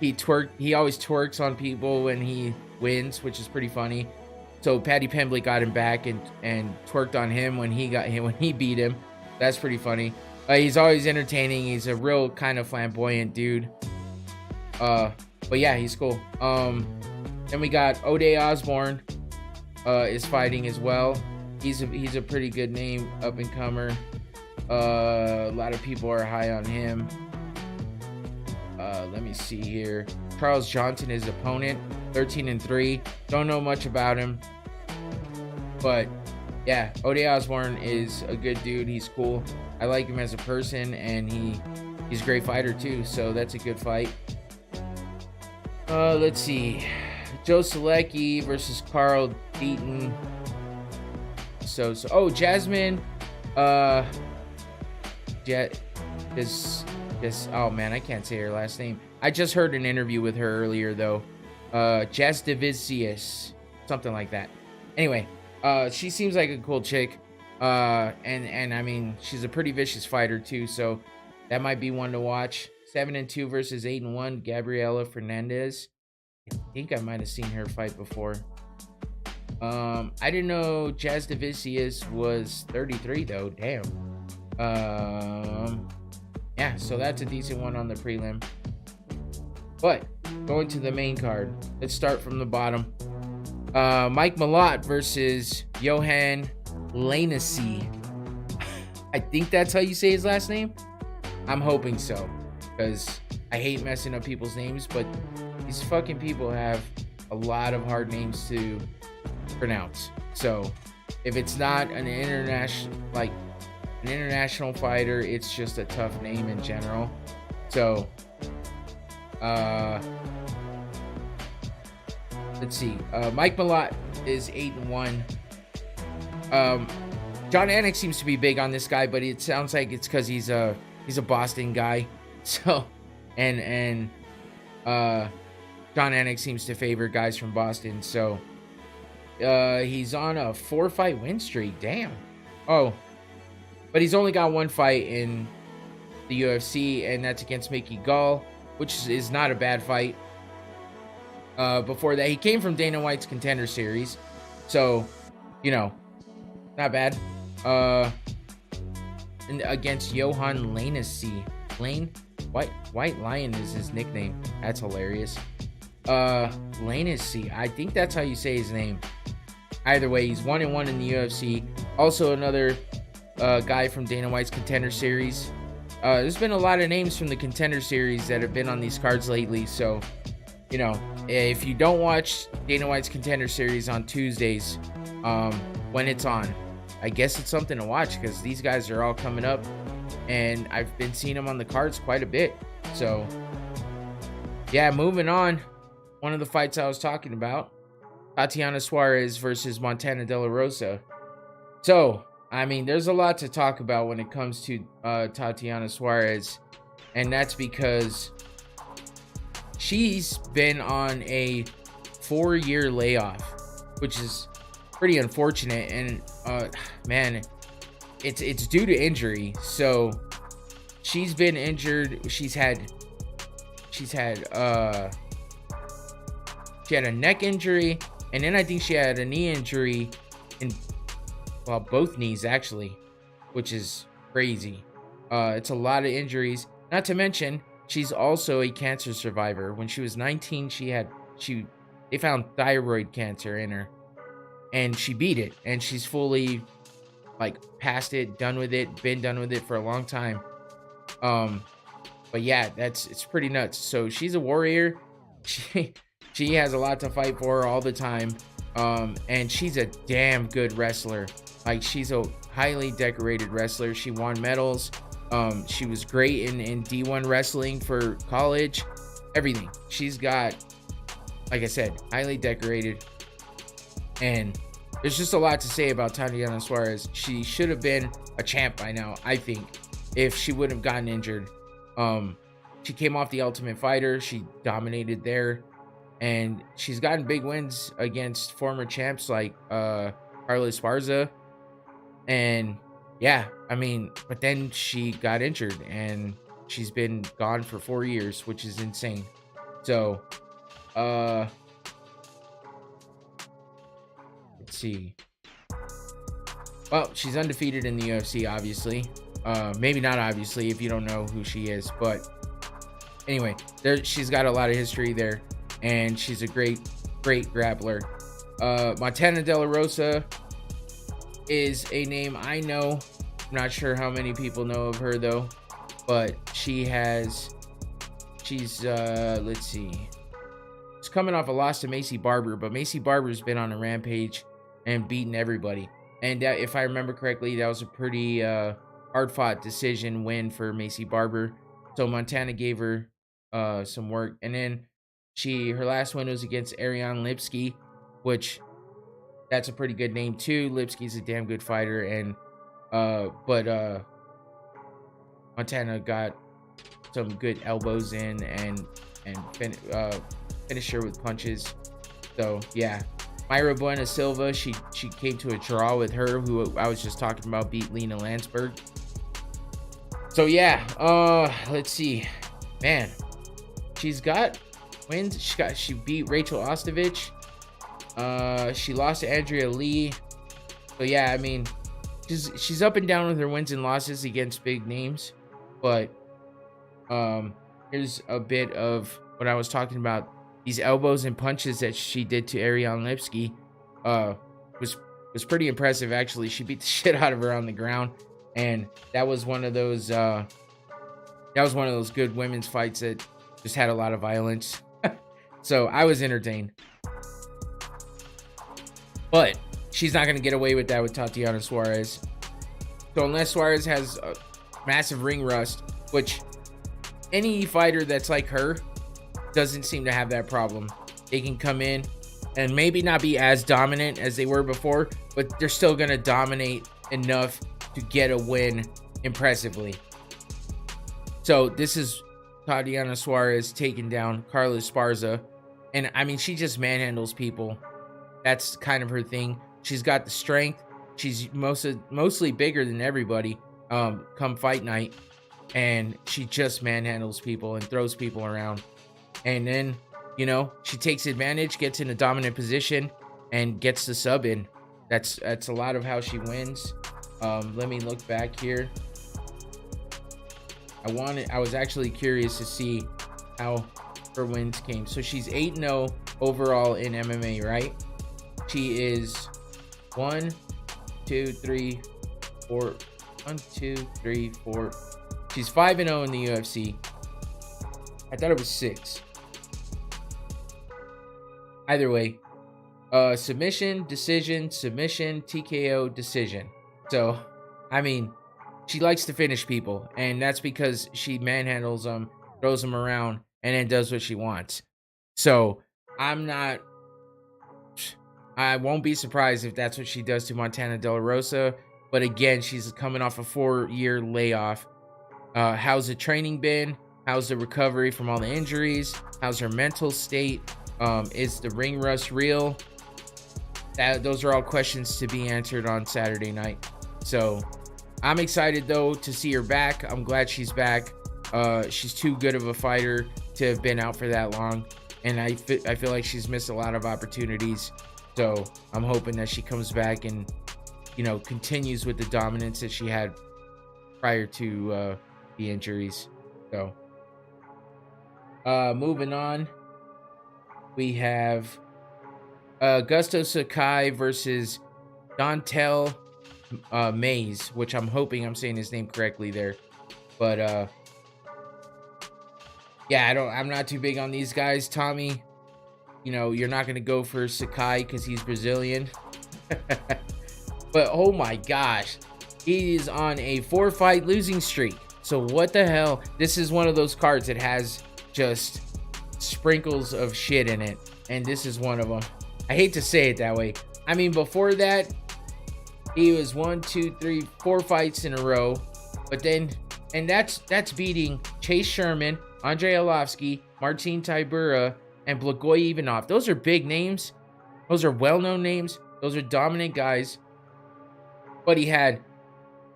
He always twerks on people when he wins, which is pretty funny. So Paddy Pimblett got him back and twerked on him when he beat him. That's pretty funny. He's always entertaining. He's a real kind of flamboyant dude. But yeah, he's cool. Then we got O'Day Osborne is fighting as well. He's a pretty good name, up and comer. A lot of people are high on him. Let me see here. Charles Johnson, his opponent, 13-3. Don't know much about him, but yeah, O'Day Osborne is a good dude. He's cool. I like him as a person, and he's a great fighter too. So that's a good fight. Let's see. Joe Selecki versus Carl Deaton. Oh, Jasmine. Oh man, I can't say her last name. I just heard an interview with her earlier though. Jasdivicius, something like that. Anyway, she seems like a cool chick. And I mean, she's a pretty vicious fighter too, so that might be one to watch. 7-2 versus 8-1, Gabriela Fernandez. I think I might have seen her fight before. I didn't know Jasdivicius was 33 though. Damn. Yeah, so that's a decent one on the prelim. But going to the main card, let's start from the bottom. Mike Malott versus Johan Lainesse. I think that's how you say his last name. I'm hoping so, because I hate messing up people's names, but these fucking people have a lot of hard names to pronounce. So if it's not an international fighter, it's just a tough name in general. So let's see. Mike Malott is 8-1. John Anik seems to be big on this guy, but it sounds like it's because he's a Boston guy. So and John Anik seems to favor guys from Boston. So he's on a 4-fight win streak. Damn. Oh, but he's only got one fight in the UFC, and that's against Mickey Gall, which is not a bad fight. Before that, he came from Dana White's Contender Series, so you know, not bad. And against Johan Lainesse. White Lion is his nickname. That's hilarious. Lainesse, I think that's how you say his name. Either way, he's 1-1 in the UFC. Also another guy from Dana White's Contender Series. There's been a lot of names from the Contender Series that have been on these cards lately, so you know, if you don't watch Dana White's Contender Series on Tuesdays, when it's on, I guess it's something to watch, because these guys are all coming up, and I've been seeing them on the cards quite a bit. So yeah, moving on. One of the fights I was talking about, Tatiana Suarez versus Montana De La Rosa. So I mean, there's a lot to talk about when it comes to Tatiana Suarez, and that's because she's been on a 4-year layoff, which is pretty unfortunate. And man, it's due to injury. So she's been injured. She had a neck injury, and then I think she had a knee injury in, well, both knees actually, which is crazy. It's a lot of injuries. Not to mention, she's also a cancer survivor. When she was 19, they found thyroid cancer in her. and she beat it, and she's fully like past it, done with it, been done with it for a long time. Um, but yeah, it's pretty nuts. So she's a warrior. She she has a lot to fight for all the time. And she's a damn good wrestler. Like, she's a highly decorated wrestler. She won medals. She was great in D1 wrestling for college. Everything. She's got, like I said, highly decorated. And there's just a lot to say about Tatiana Suarez. She should have been a champ by now, I think, if she wouldn't have gotten injured. She came off the Ultimate Fighter. She dominated there. And she's gotten big wins against former champs like Carlos Esparza. And yeah, I mean, but then she got injured and she's been gone for 4 years, which is insane. So, let's see. Well, she's undefeated in the UFC, obviously. Maybe not obviously if you don't know who she is, but anyway, she's got a lot of history there, and she's a great grappler. Montana De La Rosa is a name I know. I'm not sure how many people know of her though, but she's let's see. She's coming off a loss to Macy Barber, but Macy Barber's been on a rampage and beaten everybody. And if I remember correctly, that was a pretty hard-fought decision win for Macy Barber. So Montana gave her some work, and then her last win was against Ariane Lipsky, which that's a pretty good name too. Lipsky's a damn good fighter, and but Montana got some good elbows in and finished her with punches. So yeah, Myra Buena Silva, she came to a draw with her, who I was just talking about, beat Lena Landsberg. So yeah, let's see, man, she's got wins. She beat Rachel Ostovich. She lost to Andrea Lee. So yeah, I mean, she's up and down with her wins and losses against big names. But here's a bit of what I was talking about. These elbows and punches that she did to Ariane Lipsky was pretty impressive, actually. She beat the shit out of her on the ground, and that was one of those good women's fights that just had a lot of violence. So I was entertained. But she's not going to get away with that with Tatiana Suarez. So unless Suarez has a massive ring rust, which any fighter that's like her doesn't seem to have that problem. They can come in and maybe not be as dominant as they were before, but they're still going to dominate enough to get a win impressively. So this is Tatiana Suarez taking down Carlos Esparza. And I mean, she just manhandles people. That's kind of her thing. She's got the strength. She's mostly bigger than everybody come fight night. And she just manhandles people and throws people around. And then, you know, she takes advantage, gets in a dominant position, and gets the sub in. That's a lot of how she wins. Let me look back here. I was actually curious to see how her wins came. So she's 8-0 overall in MMA, right? She is 1, 2, 3, 4. 1, 2, 3, 4. She's 5-0 in the UFC. I thought it was 6. Either way, submission, decision, submission, TKO, decision. So, I mean, she likes to finish people, and that's because she manhandles them, throws them around, and then does what she wants. So, I won't be surprised if that's what she does to Montana De La Rosa. But again, she's coming off a 4-year layoff. How's the training been? How's the recovery from all the injuries? How's her mental state? Is the ring rust real? Those are all questions to be answered on Saturday night. So I'm excited though to see her back. I'm glad she's back. She's too good of a fighter to have been out for that long, and I feel like she's missed a lot of opportunities. So I'm hoping that she comes back and, you know, continues with the dominance that she had prior to the injuries. So moving on, we have Gusto Sakai versus Dontel Mays, which I'm hoping I'm saying his name correctly there. But yeah, I'm not too big on these guys. Tommy, you know, you're not gonna go for Sakai because he's Brazilian. But oh my gosh, he is on a 4-fight losing streak. So what the hell? This is one of those cards that has just sprinkles of shit in it, and this is one of them. I hate to say it that way. I mean, before that, he was 1, 2, 3, 4 fights in a row, but then, and that's beating Chase Sherman, Andrei Arlovsky, Martin Tybura, and Blagoy Ivanov. Those are big names. Those are well-known names. Those are dominant guys. But he had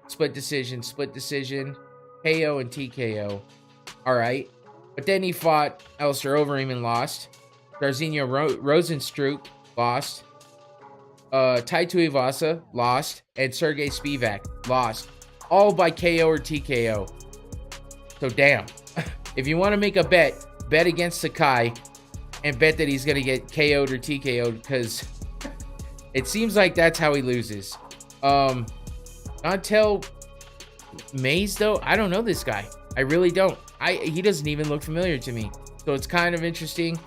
split decision, KO, and TKO. All right. But then he fought Alistair Overeem and lost. Darzinho Rosenstruck lost. Tai Tuivasa lost. And Sergey Spivak lost. All by KO or TKO. So damn. If you want to make a bet against Sakai and bet that he's going to get KO'd or TKO'd, because it seems like that's how he loses. Dontel Mays, though, I don't know this guy. I really don't. He doesn't even look familiar to me. So it's kind of interesting.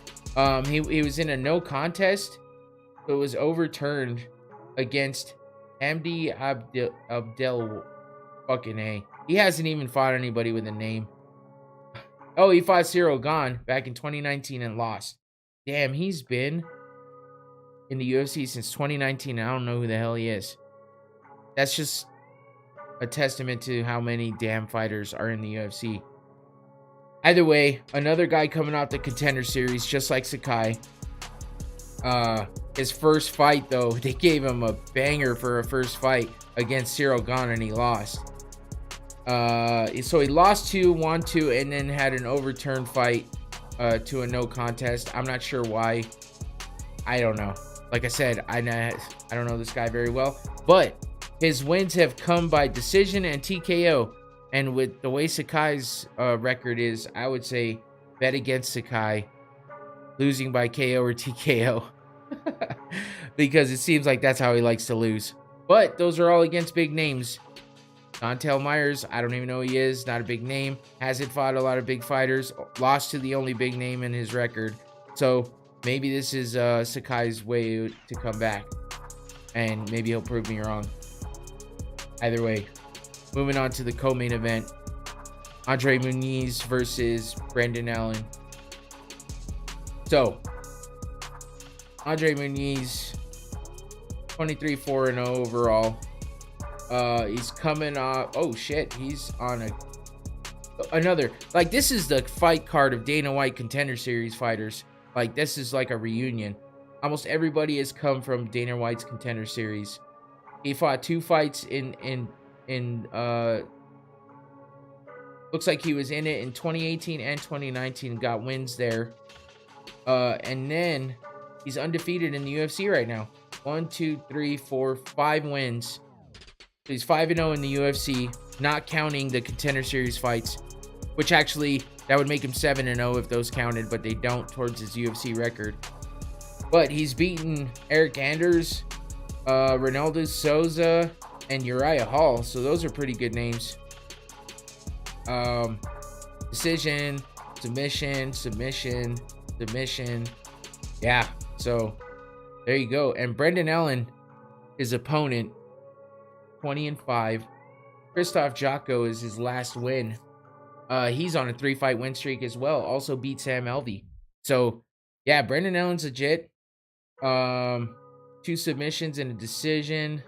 He was in a no contest. So it was overturned against Hamdi Abdel fucking A. He hasn't even fought anybody with a name. Oh, he fought Cyril Gane back in 2019 and lost. Damn, he's been in the UFC since 2019. I don't know who the hell he is. That's just a testament to how many damn fighters are in the UFC. Either way, another guy coming off the Contender Series, just like Sakai. His first fight, though, they gave him a banger for a first fight against Cyril Gane, and he lost. So he lost 2, won 2, and then had an overturned fight to a no contest. I'm not sure why. I don't know. Like I said, I don't know this guy very well, but his wins have come by decision and TKO. And with the way Sakai's record is, I would say bet against Sakai losing by KO or TKO. Because it seems like that's how he likes to lose. But those are all against big names. Dontel Myers, I don't even know who he is. Not a big name. Hasn't fought a lot of big fighters. Lost to the only big name in his record. So maybe this is Sakai's way to come back. And maybe he'll prove me wrong. Either way, moving on to the co-main event. Andre Muniz versus Brendan Allen. So, Andre Muniz, 23-4-0 overall. He's coming off. Oh shit, he's on another. Like, this is the fight card of Dana White Contender Series fighters. Like, this is like a reunion. Almost everybody has come from Dana White's Contender Series. He fought 2 fights in looks like he was in it in 2018 and 2019. Got wins there. And then he's undefeated in the UFC right now. 1, 2, 3, 4, 5 wins. So he's 5-0 in the UFC, not counting the Contender Series fights, which actually, that would make him 7-0 if those counted, but they don't towards his UFC record. But he's beaten Eric Anders, Ronaldo Souza, and Uriah Hall, so those are pretty good names. Decision, submission. Yeah, so there you go. And Brendan Allen, his opponent, 20-5. Christoph Jocko is his last win. He's on a 3-fight win streak as well. Also beat Sam Alvey. So yeah, Brendan Allen's legit. 2 submissions and a decision.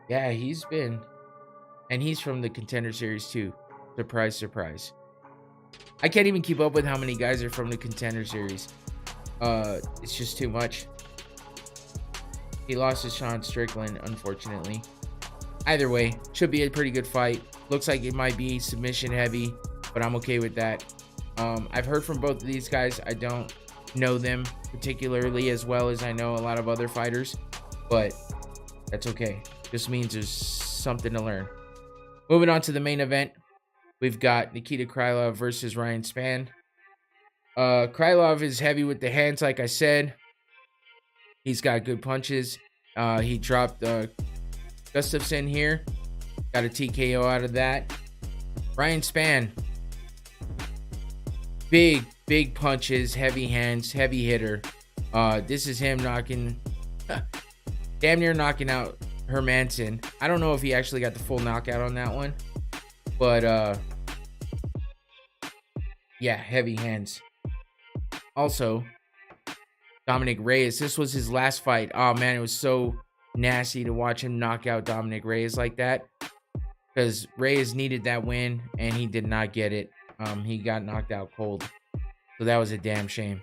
Yeah, he's been, and he's from the Contender Series too. Surprise, surprise. I can't even keep up with how many guys are from the Contender Series. It's just too much. He lost to Sean Strickland, unfortunately. Either way, should be a pretty good fight. Looks like it might be submission heavy, but I'm okay with that. I've heard from both of these guys. I don't know them particularly as well as I know a lot of other fighters, but that's okay. Just means there's something to learn. Moving on to the main event, we've got Nikita Krylov versus Ryan Spann. Krylov is heavy with the hands, like I said. He's got good punches. He dropped Gustafsson here. Got a TKO out of that. Ryan Spann. Big punches, heavy hands, heavy hitter. This is him knocking, damn near knocking out Hermanson. I don't know if he actually got the full knockout on that one, but yeah, heavy hands. Also, Dominic Reyes. This was his last fight. Oh man, it was so nasty to watch him knock out Dominic Reyes like that, because Reyes needed that win and he did not get it. He got knocked out cold, so that was a damn shame.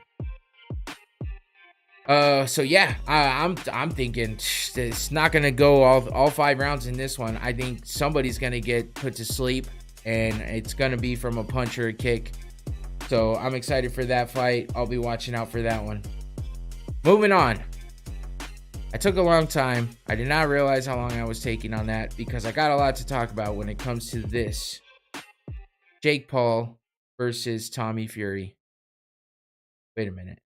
So yeah, I'm thinking it's not gonna go all 5 rounds in this one. I think somebody's gonna get put to sleep, and it's gonna be from a punch or a kick. So I'm excited for that fight. I'll be watching out for that one. Moving on. I took a long time. I did not realize how long I was taking on that, because I got a lot to talk about when it comes to this. Jake Paul versus Tommy Fury. Wait a minute.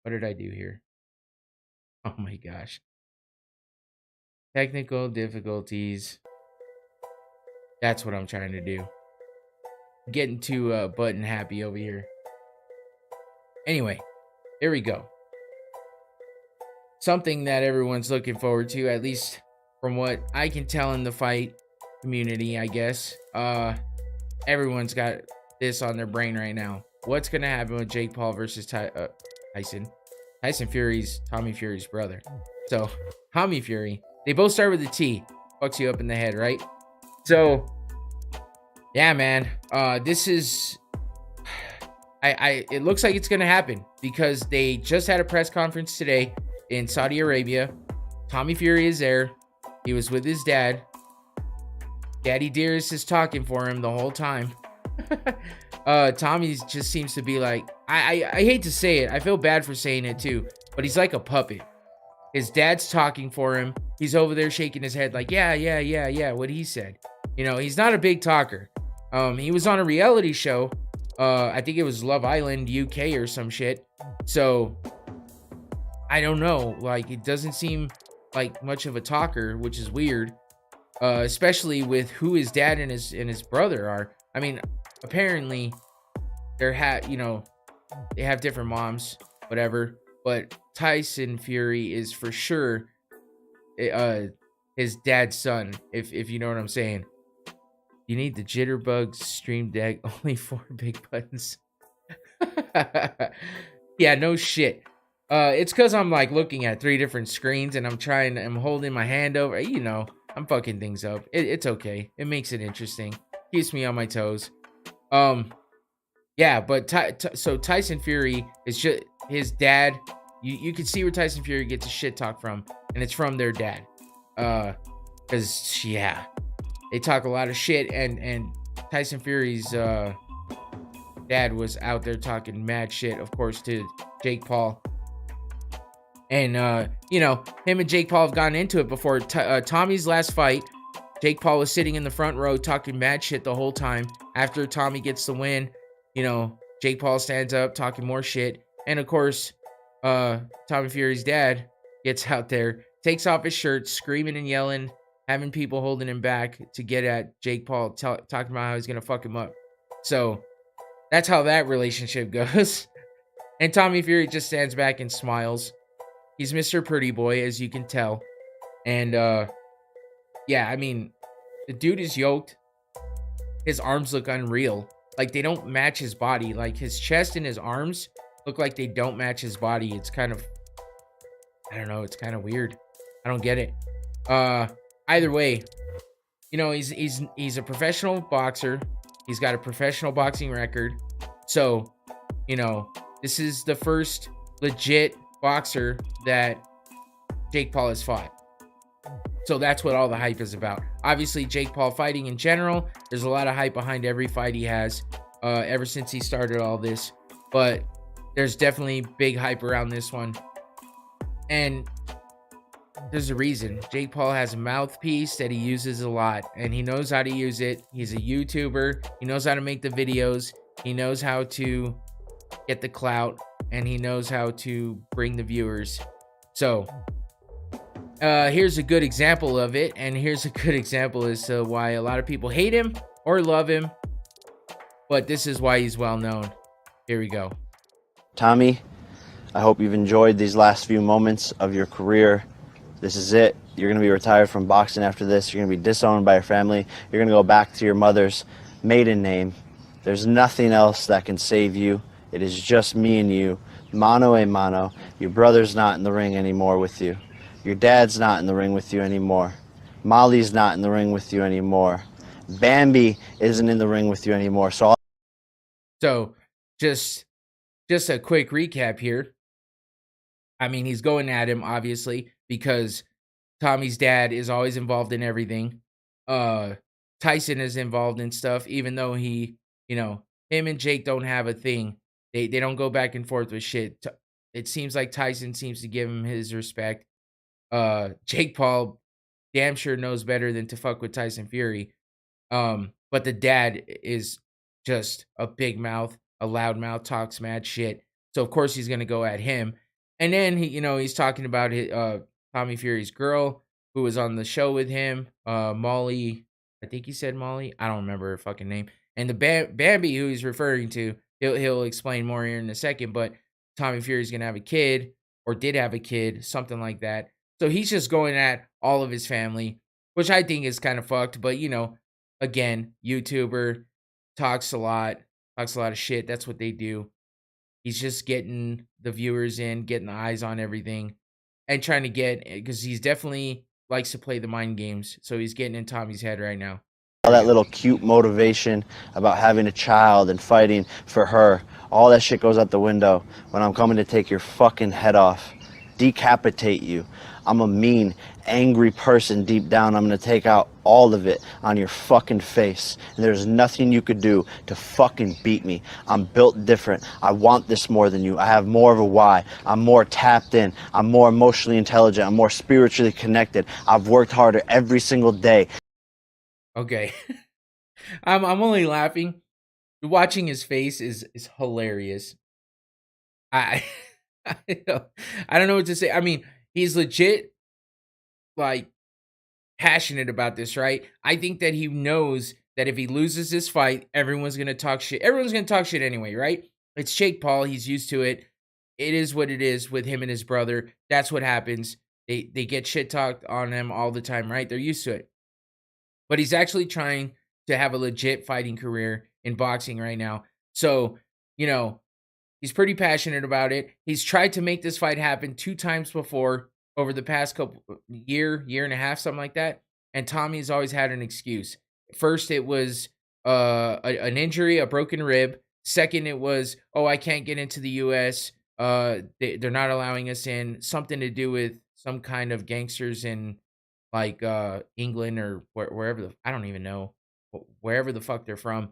What did I do here? Oh my gosh. Technical difficulties. That's what I'm trying to do. Getting too button happy over here. Anyway, here we go. Something that everyone's looking forward to, at least from what I can tell in the fight community, I guess. Everyone's got this on their brain right now. What's gonna happen with Jake Paul versus Tyson? Tyson Fury's Tommy Fury's brother. So Tommy Fury. They both start with a T. Fucks you up in the head, right? So yeah, man. This is. It looks like it's gonna happen, because they just had a press conference today in Saudi Arabia. Tommy Fury is there. He was with his dad. Daddy Dearest is talking for him the whole time. Tommy just seems to be like, I hate to say it. I feel bad for saying it too, but he's like a puppet. His dad's talking for him. He's over there shaking his head like, yeah, what he said. You know, he's not a big talker. He was on a reality show. I think it was Love Island UK or some shit. So I don't know. Like, it doesn't seem like much of a talker, which is weird. Especially with who his dad and his brother are. I mean, apparently they have different moms, whatever. But Tyson Fury is for sure his dad's son, if you know what I'm saying. You need the Jitterbug Stream Deck, only 4 big buttons. Yeah, no shit. It's because I'm like looking at 3 different screens and I'm holding my hand over. I'm fucking things up. It's okay. It makes it interesting. Keeps me on my toes. Yeah, but so Tyson Fury is just his dad. You can see where Tyson Fury gets his shit talk from, and it's from their dad. Because yeah, they talk a lot of shit, and Tyson Fury's dad was out there talking mad shit, of course, to Jake Paul. And him and Jake Paul have gotten into it before. Tommy's last fight, Jake Paul was sitting in the front row talking mad shit the whole time. After Tommy gets the win, Jake Paul stands up talking more shit. And of course, Tommy Fury's dad gets out there, takes off his shirt, screaming and yelling, having people holding him back to get at Jake Paul, talking about how he's going to fuck him up. So that's how that relationship goes. And Tommy Fury just stands back and smiles. He's Mr. Pretty Boy, as you can tell. And, yeah, I mean, the dude is yoked. His arms look unreal. Like, they don't match his body. Like, his chest and his arms look like they don't match his body. It's kind of, I don't know, it's kind of weird. I don't get it. Either way, he's a professional boxer. He's got a professional boxing record. So, this is the first legit boxer that Jake Paul has fought. So that's what all the hype is about. Obviously, Jake Paul fighting in general, there's a lot of hype behind every fight he has ever since he started all this. But there's definitely big hype around this one. And there's a reason. Jake Paul has a mouthpiece that he uses a lot, and he knows how to use it. He's a YouTuber. He knows how to make the videos. He knows how to get the clout, and he knows how to bring the viewers. So here's a good example of it, and here's a good example as to why a lot of people hate him or love him, but this is why he's well known. Here we go. Tommy, I hope you've enjoyed these last few moments of your career. This is it. You're going to be retired from boxing after this. You're going to be disowned by your family. You're going to go back to your mother's maiden name. There's nothing else that can save you. It is just me and you, mano a mano. Your brother's not in the ring anymore with you. Your dad's not in the ring with you anymore. Molly's not in the ring with you anymore. Bambi isn't in the ring with you anymore. So just a quick recap here. I mean, he's going at him, obviously, because Tommy's dad is always involved in everything. Tyson is involved in stuff, even though he, him and Jake don't have a thing. They don't go back and forth with shit. It seems like Tyson seems to give him his respect. Jake Paul damn sure knows better than to fuck with Tyson Fury. But the dad is just a big mouth, a loud mouth, talks mad shit. So of course he's gonna go at him. And then he's talking about Tommy Fury's girl who was on the show with him, Molly. I think he said Molly. I don't remember her fucking name. And the Bambi who he's referring to, he'll explain more here in a second. But Tommy Fury's gonna have a kid, or did have a kid, something like that. So he's just going at all of his family, which I think is kind of fucked. But again, YouTuber, talks a lot of shit. That's what they do. He's just getting the viewers in, getting the eyes on everything, and trying to get, because he's definitely likes to play the mind games. So he's getting in Tommy's head right now. All that little cute motivation about having a child and fighting for her, all that shit goes out the window when I'm coming to take your fucking head off, decapitate you. I'm a mean, angry person deep down. I'm going to take out all of it on your fucking face. And there's nothing you could do to fucking beat me. I'm built different. I want this more than you. I have more of a why. I'm more tapped in. I'm more emotionally intelligent. I'm more spiritually connected. I've worked harder every single day. Okay. I'm only laughing. Watching his face is hilarious. I don't know what to say. I mean, he's legit, like, passionate about this, right? I think that he knows that if he loses this fight, everyone's going to talk shit. Everyone's going to talk shit anyway, right? It's Jake Paul. He's used to it. It is what it is with him and his brother. That's what happens. They get shit talked on him all the time, right? They're used to it. But he's actually trying to have a legit fighting career in boxing right now. So, he's pretty passionate about it. He's tried to make this fight happen 2 times before over the past year and a half, something like that. And Tommy's always had an excuse. First, it was an injury, a broken rib. Second, it was, I can't get into the U.S. They're not allowing us in. Something to do with some kind of gangsters in like England or wherever I don't even know, wherever the fuck they're from.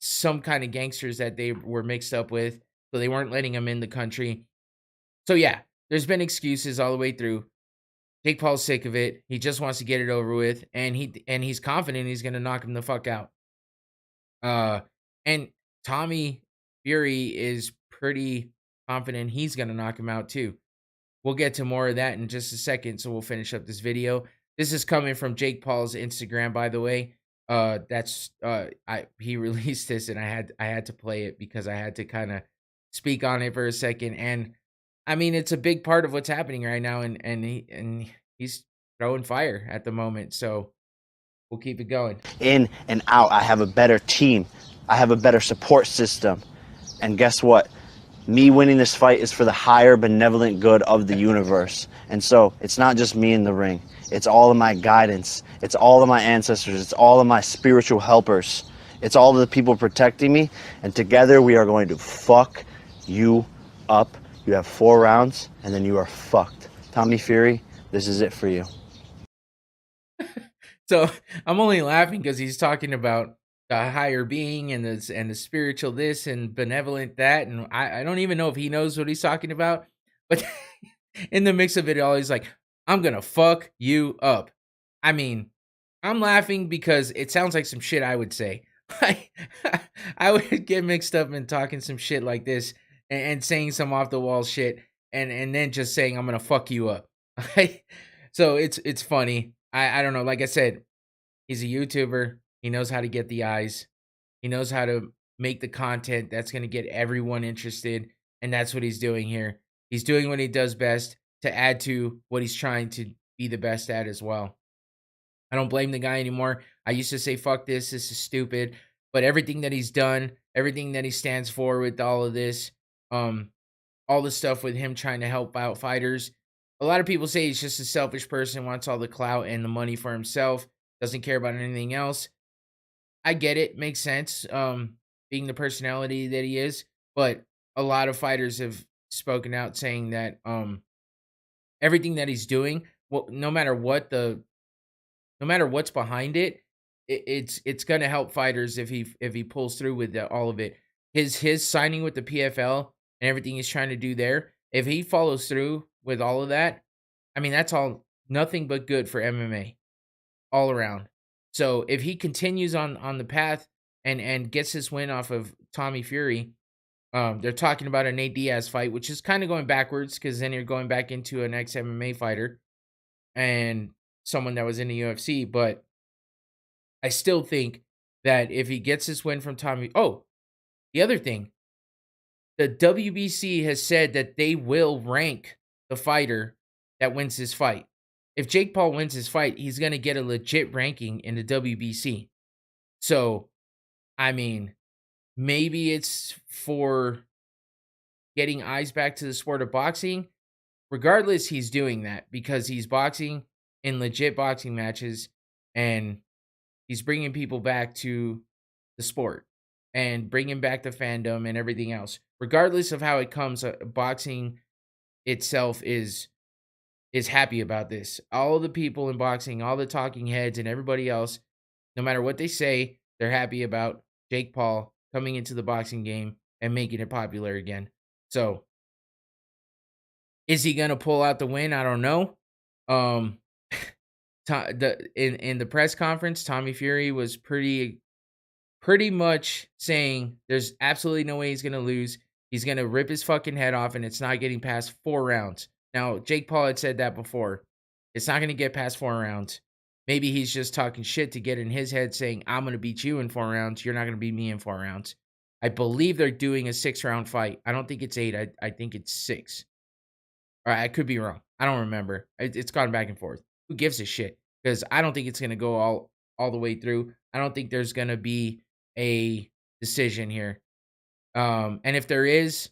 Some kind of gangsters that they were mixed up with, so they weren't letting him in the country. So yeah, there's been excuses all the way through. Jake Paul's sick of it. He just wants to get it over with, and he's confident he's gonna knock him the fuck out. And Tommy Fury is pretty confident he's gonna knock him out too. We'll get to more of that in just a second, so we'll finish up this video. This is coming from Jake Paul's Instagram, by the way. He released this, and I had to play it because I had to kind of speak on it for a second. And I mean, it's a big part of what's happening right now, and he's throwing fire at the moment. So we'll keep it going. In and out, I have a better team. I have a better support system. And guess what? Me winning this fight is for the higher benevolent good of the universe. And so it's not just me in the ring. It's all of my guidance. It's all of my ancestors. It's all of my spiritual helpers. It's all of the people protecting me. And together we are going to fuck you up. You have 4 rounds, and then you are fucked. Tommy Fury, this is it for you. So I'm only laughing because he's talking about the higher being and the spiritual this and benevolent that, and I don't even know if he knows what he's talking about, but in the mix of it all, he's like, I'm gonna fuck you up. I mean, I'm laughing because it sounds like some shit I would say. I, I would get mixed up in talking some shit like this and saying some off the wall shit and then just saying I'm gonna fuck you up. So it's funny. I don't know. Like I said, he's a YouTuber. He knows how to get the eyes. He knows how to make the content that's gonna get everyone interested, and that's what he's doing here. He's doing what he does best to add to what he's trying to be the best at as well. I don't blame the guy anymore. I used to say, fuck this is stupid. But everything that he's done, everything that he stands for with all of this, um, all the stuff with him trying to help out fighters. A lot of people say he's just a selfish person, wants all the clout and the money for himself, doesn't care about anything else. I get it, makes sense. Being the personality that he is, but a lot of fighters have spoken out saying that everything that he's doing, well, no matter what's behind it, it's gonna help fighters if he pulls through with all of it. His signing with the PFL and everything he's trying to do there, if he follows through with all of that, I mean that's all nothing but good for MMA all around. So if he continues on the path and gets this win off of Tommy Fury, they're talking about a Nate Diaz fight, which is kind of going backwards because then you're going back into an ex MMA fighter and someone that was in the UFC, but I still think that if he gets this win from Tommy, oh, the other thing, the WBC has said that they will rank the fighter that wins this fight. If Jake Paul wins his fight, he's going to get a legit ranking in the WBC. So, I mean, maybe it's for getting eyes back to the sport of boxing. Regardless, he's doing that because he's boxing in legit boxing matches and he's bringing people back to the sport and bringing back the fandom and everything else. Regardless of how it comes, boxing itself is happy about this. All the people in boxing, all the talking heads and everybody else, no matter what they say, they're happy about Jake Paul coming into the boxing game and making it popular again. So, is he going to pull out the win? I don't know. In the press conference, Tommy Fury was pretty much saying there's absolutely no way he's going to lose. He's going to rip his fucking head off and it's not getting past 4 rounds. Now, Jake Paul had said that before. It's not going to get past 4 rounds. Maybe he's just talking shit to get in his head saying, I'm going to beat you in 4 rounds. You're not going to beat me in 4 rounds. I believe they're doing a 6-round fight. I don't think it's 8. I think it's 6. Or I could be wrong. I don't remember. It's gone back and forth. Who gives a shit? Because I don't think it's going to go all the way through. I don't think there's going to be a decision here. And if there is,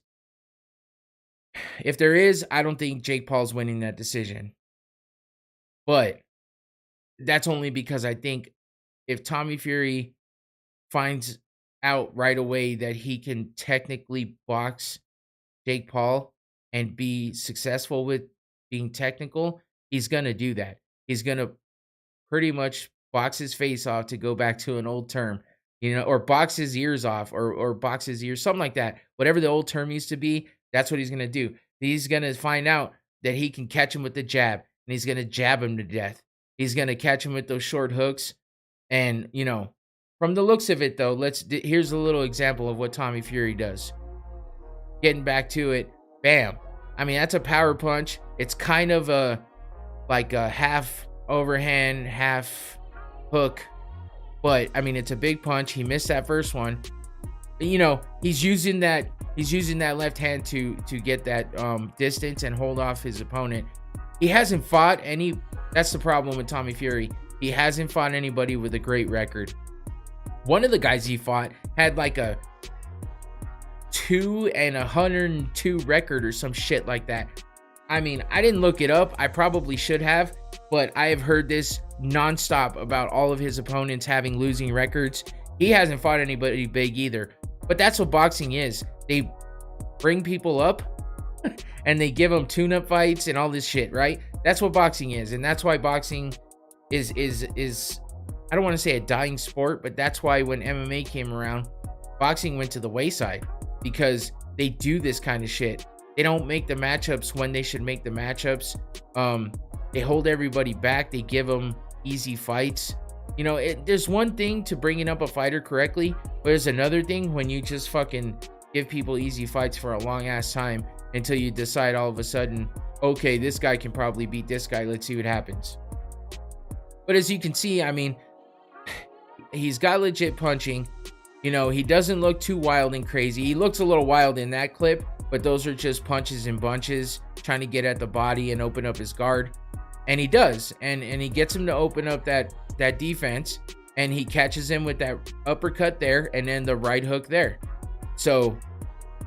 I don't think Jake Paul's winning that decision. But that's only because I think if Tommy Fury finds out right away that he can technically box Jake Paul and be successful with being technical, he's going to do that. He's going to pretty much box his face off, to go back to an old term, or box his ears off or box his ears, something like that. Whatever the old term used to be, that's what he's going to do. He's going to find out that he can catch him with the jab, and he's going to jab him to death. He's going to catch him with those short hooks. And, from the looks of it, though, here's a little example of what Tommy Fury does. Getting back to it, bam. I mean, that's a power punch. It's kind of like a half overhand, half hook. But, I mean, it's a big punch. He missed that first one. He's using that left hand to get that distance and hold off his opponent. He hasn't fought any. That's the problem with Tommy Fury. He hasn't fought anybody with a great record. One of the guys he fought had like a 2-102 record or some shit like that. I mean, I didn't look it up. I probably should have, but I have heard this nonstop about all of his opponents having losing records. He hasn't fought anybody big either. But that's what boxing is. They bring people up and they give them tune-up fights and all this shit, right? That's what boxing is. And that's why boxing is I don't want to say a dying sport, but that's why when MMA came around, boxing went to the wayside, because they do this kind of shit. They don't make the matchups when they should make the matchups. They hold everybody back. They give them easy fights. You know, there's one thing to bringing up a fighter correctly, but there's another thing when you just fucking give people easy fights for a long ass time until you decide all of a sudden, okay, this guy can probably beat this guy. Let's see what happens. But as you can see, I mean, he's got legit punching. You know, he doesn't look too wild and crazy. He looks a little wild in that clip, but those are just punches and bunches trying to get at the body and open up his guard. And he does. And he gets him to open up that defense, and he catches him with that uppercut there and then the right hook there. So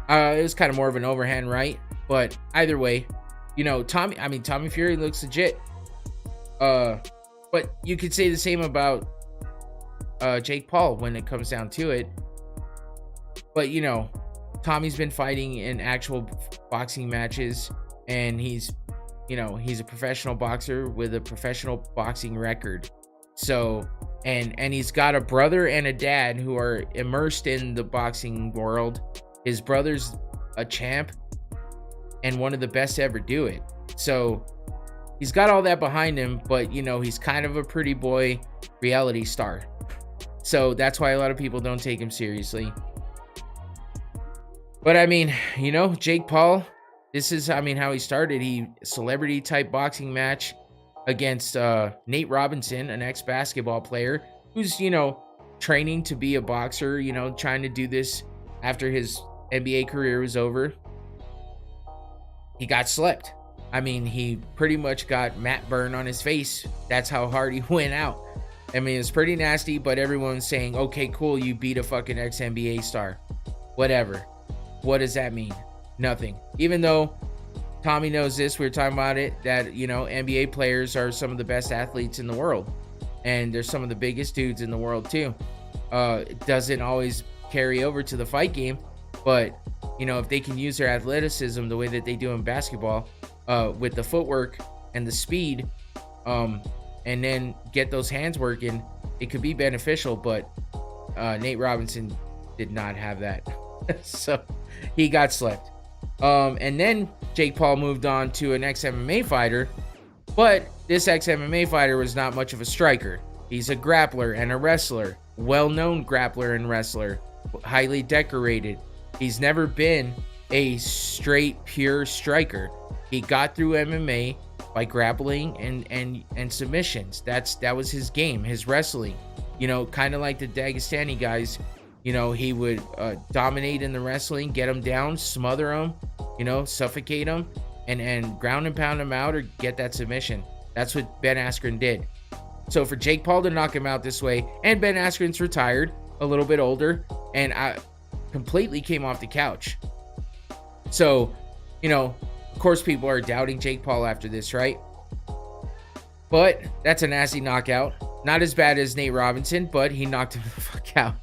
it was kind of more of an overhand right, but either way, you know, Tommy Fury looks legit. But you could say the same about Jake Paul when it comes down to it. But you know, Tommy's been fighting in actual boxing matches, and he's a professional boxer with a professional boxing record. So, and he's got a brother and a dad who are immersed in the boxing world. His brother's a champ and one of the best to ever do it. So he's got all that behind him, but you know, he's kind of a pretty boy reality star. So that's why a lot of people don't take him seriously. But I mean, you know, Jake Paul, this is, I mean, how he started. He celebrity type boxing match against Nate Robinson, an ex-basketball player who's, you know, training to be a boxer, you know, trying to do this after his NBA career was over. He got slept. I mean, he pretty much got matte burn on his face. That's how hard he went out. I mean, it's pretty nasty, but everyone's saying, okay, cool, you beat a fucking ex-NBA star. Whatever. What does that mean? Nothing. Even though Tommy knows this, we were talking about it, that, you know, NBA players are some of the best athletes in the world. And they're some of the biggest dudes in the world, too. It doesn't always carry over to the fight game, but, you know, if they can use their athleticism the way that they do in basketball, with the footwork and the speed, and then get those hands working, it could be beneficial. But Nate Robinson did not have that. So he got slept. And then Jake Paul moved on to an ex-MMA fighter, but this ex-MMA fighter was not much of a striker. He's a grappler and a wrestler, well-known grappler and wrestler, highly decorated. He's never been a straight, pure striker. He got through MMA by grappling and submissions. That was his game, his wrestling. You know, kind of like the Dagestani guys. You know, he would dominate in the wrestling, get him down, smother him, you know, suffocate him, and ground and pound him out or get that submission. That's what Ben Askren did. So for Jake Paul to knock him out this way, and Ben Askren's retired, a little bit older, and I completely came off the couch. So, you know, of course people are doubting Jake Paul after this, right? But that's a nasty knockout. Not as bad as Nate Robinson, but he knocked him the fuck out.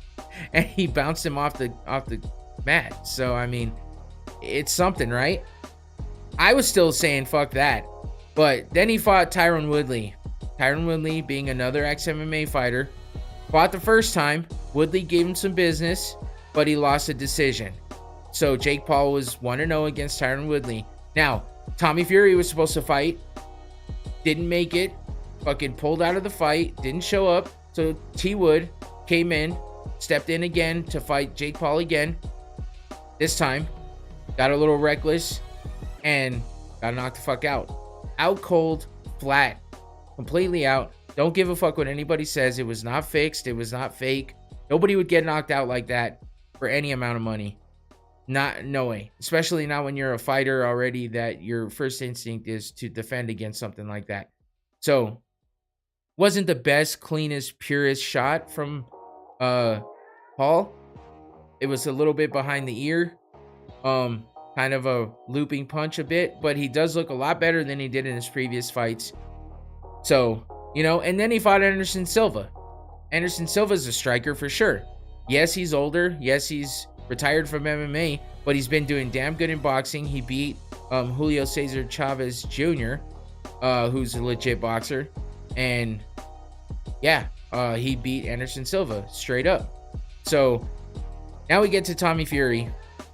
And he bounced him off the mat. So, I mean, it's something, right? I was still saying fuck that. But then he fought Tyron Woodley. Tyron Woodley, being another ex-MMA fighter, fought the first time. Woodley gave him some business, but he lost a decision. So Jake Paul was 1-0 against Tyron Woodley. Now, Tommy Fury was supposed to fight. Didn't make it. Fucking pulled out of the fight. Didn't show up. So T Wood came in. Stepped in again to fight Jake Paul again. This time, got a little reckless and got knocked the fuck out. Out cold, flat, completely out. Don't give a fuck what anybody says. It was not fixed. It was not fake. Nobody would get knocked out like that for any amount of money. No way. Especially not when you're a fighter already, that your first instinct is to defend against something like that. So, wasn't the best, cleanest, purest shot from Paul. It was a little bit behind the ear, kind of a looping punch a bit, but he does look a lot better than he did in his previous fights. So, you know, and then he fought Anderson Silva. Anderson Silva's a striker for sure. Yes, he's older. Yes, he's retired from MMA, but he's been doing damn good in boxing. He beat Julio Cesar Chavez Jr., who's a legit boxer, and yeah, he beat Anderson Silva straight up. So now we get to Tommy Fury.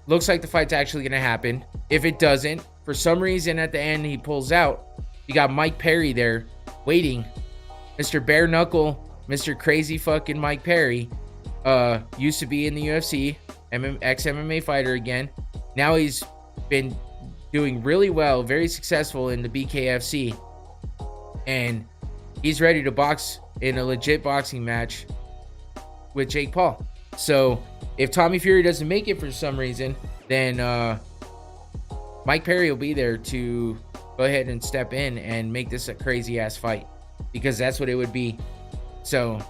Looks like the fight's actually going to happen. If it doesn't, for some reason at the end he pulls out, you got Mike Perry there waiting. Mr. Bare Knuckle Mr. Crazy fucking Mike Perry, used to be in the UFC, ex-MMA fighter again. Now he's been doing really well, very successful in the BKFC. And he's ready to box in a legit boxing match with Jake Paul. So if Tommy Fury doesn't make it for some reason, then Mike Perry will be there to go ahead and step in and make this a crazy ass fight, because that's what it would be. So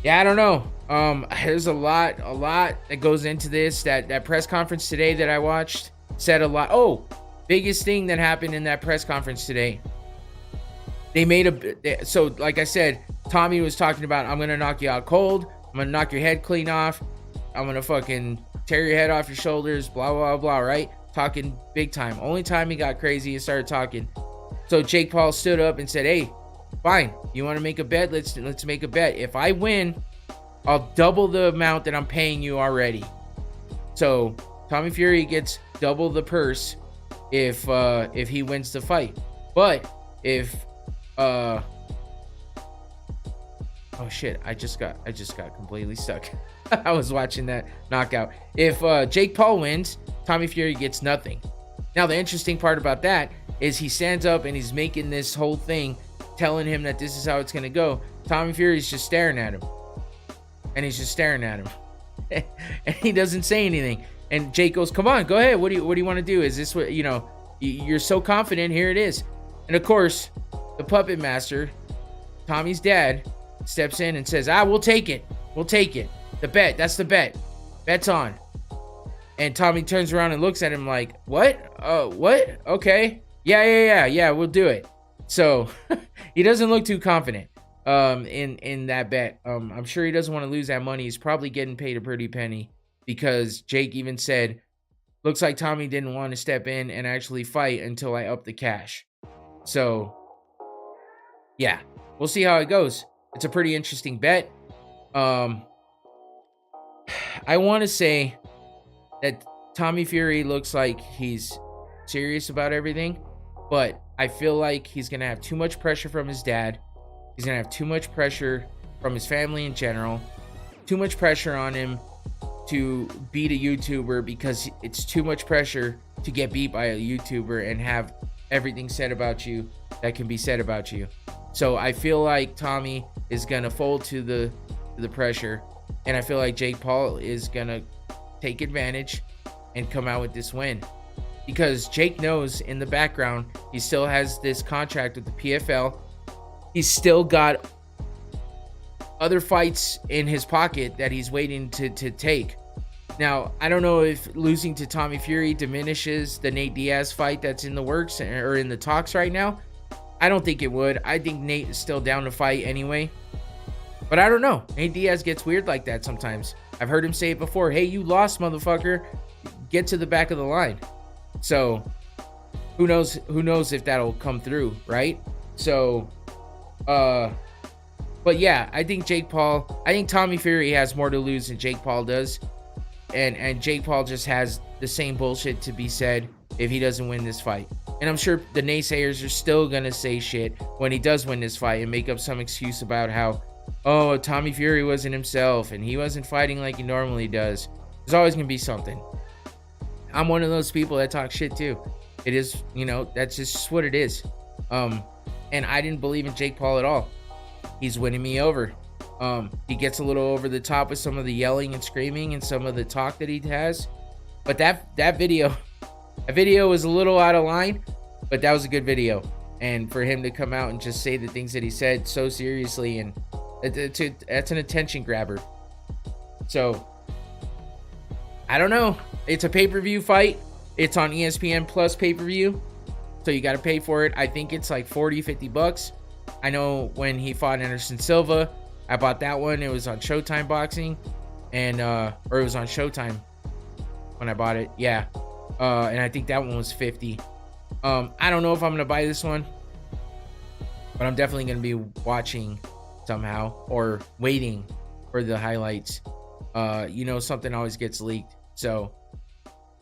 yeah, I don't know. There's a lot that goes into this. That press conference today that I watched said a lot. Oh, biggest thing that happened in that press conference today. They made so like I said, Tommy was talking about, I'm gonna knock you out cold. I'm gonna knock your head clean off. I'm gonna fucking tear your head off your shoulders. Blah blah blah. Right? Talking big time. Only time he got crazy and started talking. So Jake Paul stood up and said, "Hey, fine. You want to make a bet? Let's make a bet. If I win, I'll double the amount that I'm paying you already." So Tommy Fury gets double the purse if he wins the fight. But if oh shit, I just got completely stuck. I was watching that knockout. If Jake Paul wins, Tommy Fury gets nothing. Now the interesting part about that is he stands up and he's making this whole thing, telling him that this is how it's gonna go. Tommy Fury's just staring at him. And he's just staring at him. And he doesn't say anything. And Jake goes, "Come on, go ahead. What do you want to do? Is this what, you're so confident, here it is." And of course, the puppet master, Tommy's dad, steps in and says, "We'll take it. We'll take it. The bet, that's the bet. Bet's on." And Tommy turns around and looks at him like, "What? What? Okay. Yeah, we'll do it." So he doesn't look too confident in that bet. I'm sure he doesn't want to lose that money. He's probably getting paid a pretty penny, because Jake even said, "Looks like Tommy didn't want to step in and actually fight until I up the cash." So yeah, we'll see how it goes. It's a pretty interesting bet. I want to say that Tommy Fury looks like he's serious about everything, but I feel like he's going to have too much pressure from his dad. He's going to have too much pressure from his family in general, too much pressure on him to beat a YouTuber, because it's too much pressure to get beat by a YouTuber and have everything said about you that can be said about you. So I feel like Tommy is going to fold to the pressure, and I feel like Jake Paul is going to take advantage and come out with this win, because Jake knows in the background he still has this contract with the PFL. He's still got other fights in his pocket that he's waiting to take. Now, I don't know if losing to Tommy Fury diminishes the Nate Diaz fight that's in the works or in the talks right now. I don't think it would. I think Nate is still down to fight anyway. But I don't know. Nate Diaz gets weird like that sometimes. I've heard him say it before. "Hey, you lost, motherfucker. Get to the back of the line." So who knows if that'll come through, right? So but yeah, I think Tommy Fury has more to lose than Jake Paul does. And Jake Paul just has the same bullshit to be said if he doesn't win this fight. And I'm sure the naysayers are still gonna say shit when he does win this fight and make up some excuse about how, "Oh, Tommy Fury wasn't himself and he wasn't fighting like he normally does." There's always gonna be something. I'm one of those people that talk shit too. It is, that's just what it is. And I didn't believe in Jake Paul at all. He's winning me over. He gets a little over the top with some of the yelling and screaming and some of the talk that he has. But that video was a little out of line, but that was a good video. And for him to come out and just say the things that he said so seriously, and that's an attention grabber. So I don't know. It's a pay-per-view fight. It's on ESPN Plus pay-per-view, so you got to pay for it. I think it's like $40-50. I know when he fought Anderson Silva, I bought that one. It was on Showtime Boxing, and or it was on Showtime when I bought it. Yeah, and I think that one was $50. I don't know if I'm gonna buy this one, but I'm definitely gonna be watching somehow or waiting for the highlights. Something always gets leaked, so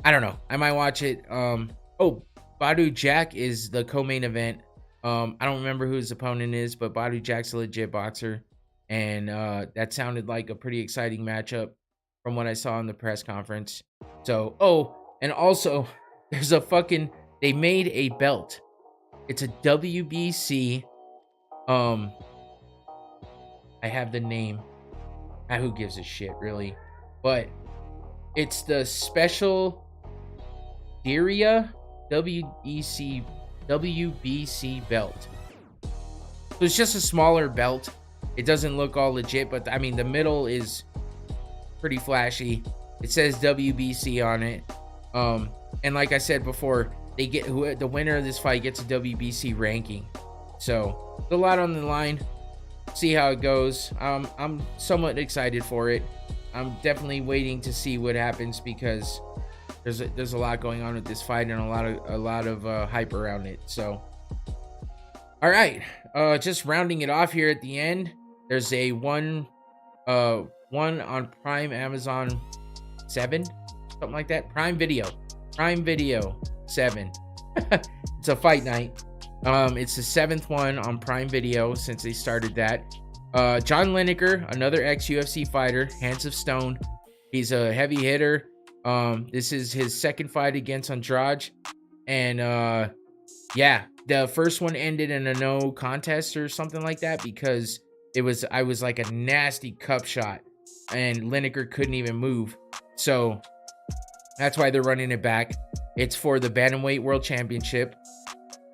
I don't know. I might watch it. Badu Jack is the co-main event. I don't remember who his opponent is, but Badu Jack's a legit boxer, and that sounded like a pretty exciting matchup from what I saw in the press conference. So, oh, and also there's a fucking they made a belt. It's a WBC. I have the name. Who gives a shit, really? But it's the Special Diria WBC belt. So it's just a smaller belt. It doesn't look all legit, but I mean the middle is pretty flashy. It says WBC on it. And like I said before, they get the winner of this fight gets a WBC ranking. So there's a lot on the line. See how it goes. I'm somewhat excited for it. I'm definitely waiting to see what happens because there's a lot going on with this fight and a lot of hype around it. So, all right, just rounding it off here at the end. There's a one on Prime Amazon 7, something like that. Prime Video 7. It's a fight night. It's the 7th one on Prime Video since they started that. John Lineker, another ex-UFC fighter, Hands of Stone. He's a heavy hitter. This is his second fight against Andrade. And yeah, the first one ended in a no contest or something like that because I was like a nasty cup shot and Lineker couldn't even move. So that's why they're running it back. It's for the Bantamweight World Championship.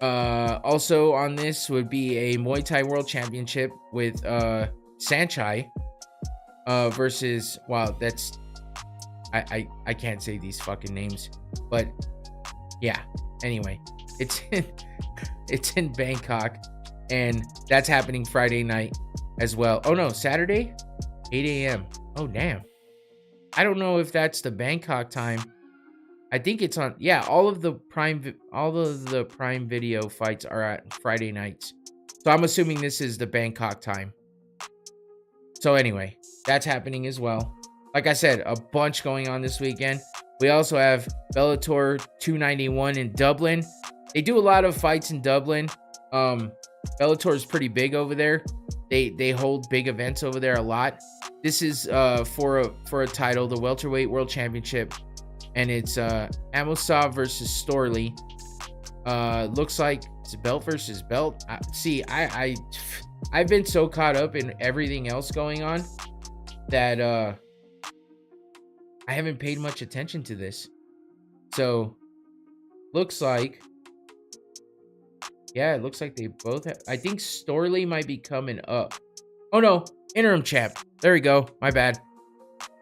Also on this would be a Muay Thai World Championship with Sanchai versus, wow, that's I can't say these fucking names, but yeah, anyway, it's in Bangkok, and that's happening Friday night as well. Oh no, Saturday 8 a.m. Oh damn, I don't know if that's the Bangkok time. I think it's on, yeah, all of the Prime Video fights are at Friday nights. So I'm assuming this is the Bangkok time. So anyway, that's happening as well. Like I said, a bunch going on this weekend. We also have Bellator 291 in Dublin. They do a lot of fights in Dublin. Bellator is pretty big over there. They hold big events over there a lot. This is for a title, the Welterweight World Championship. And it's Amosov versus Storley. Looks like it's belt versus belt. I've been so caught up in everything else going on that I haven't paid much attention to this. So looks like, yeah, it looks like they both have, I think Storley might be coming up. Oh no, interim champ. There we go. My bad.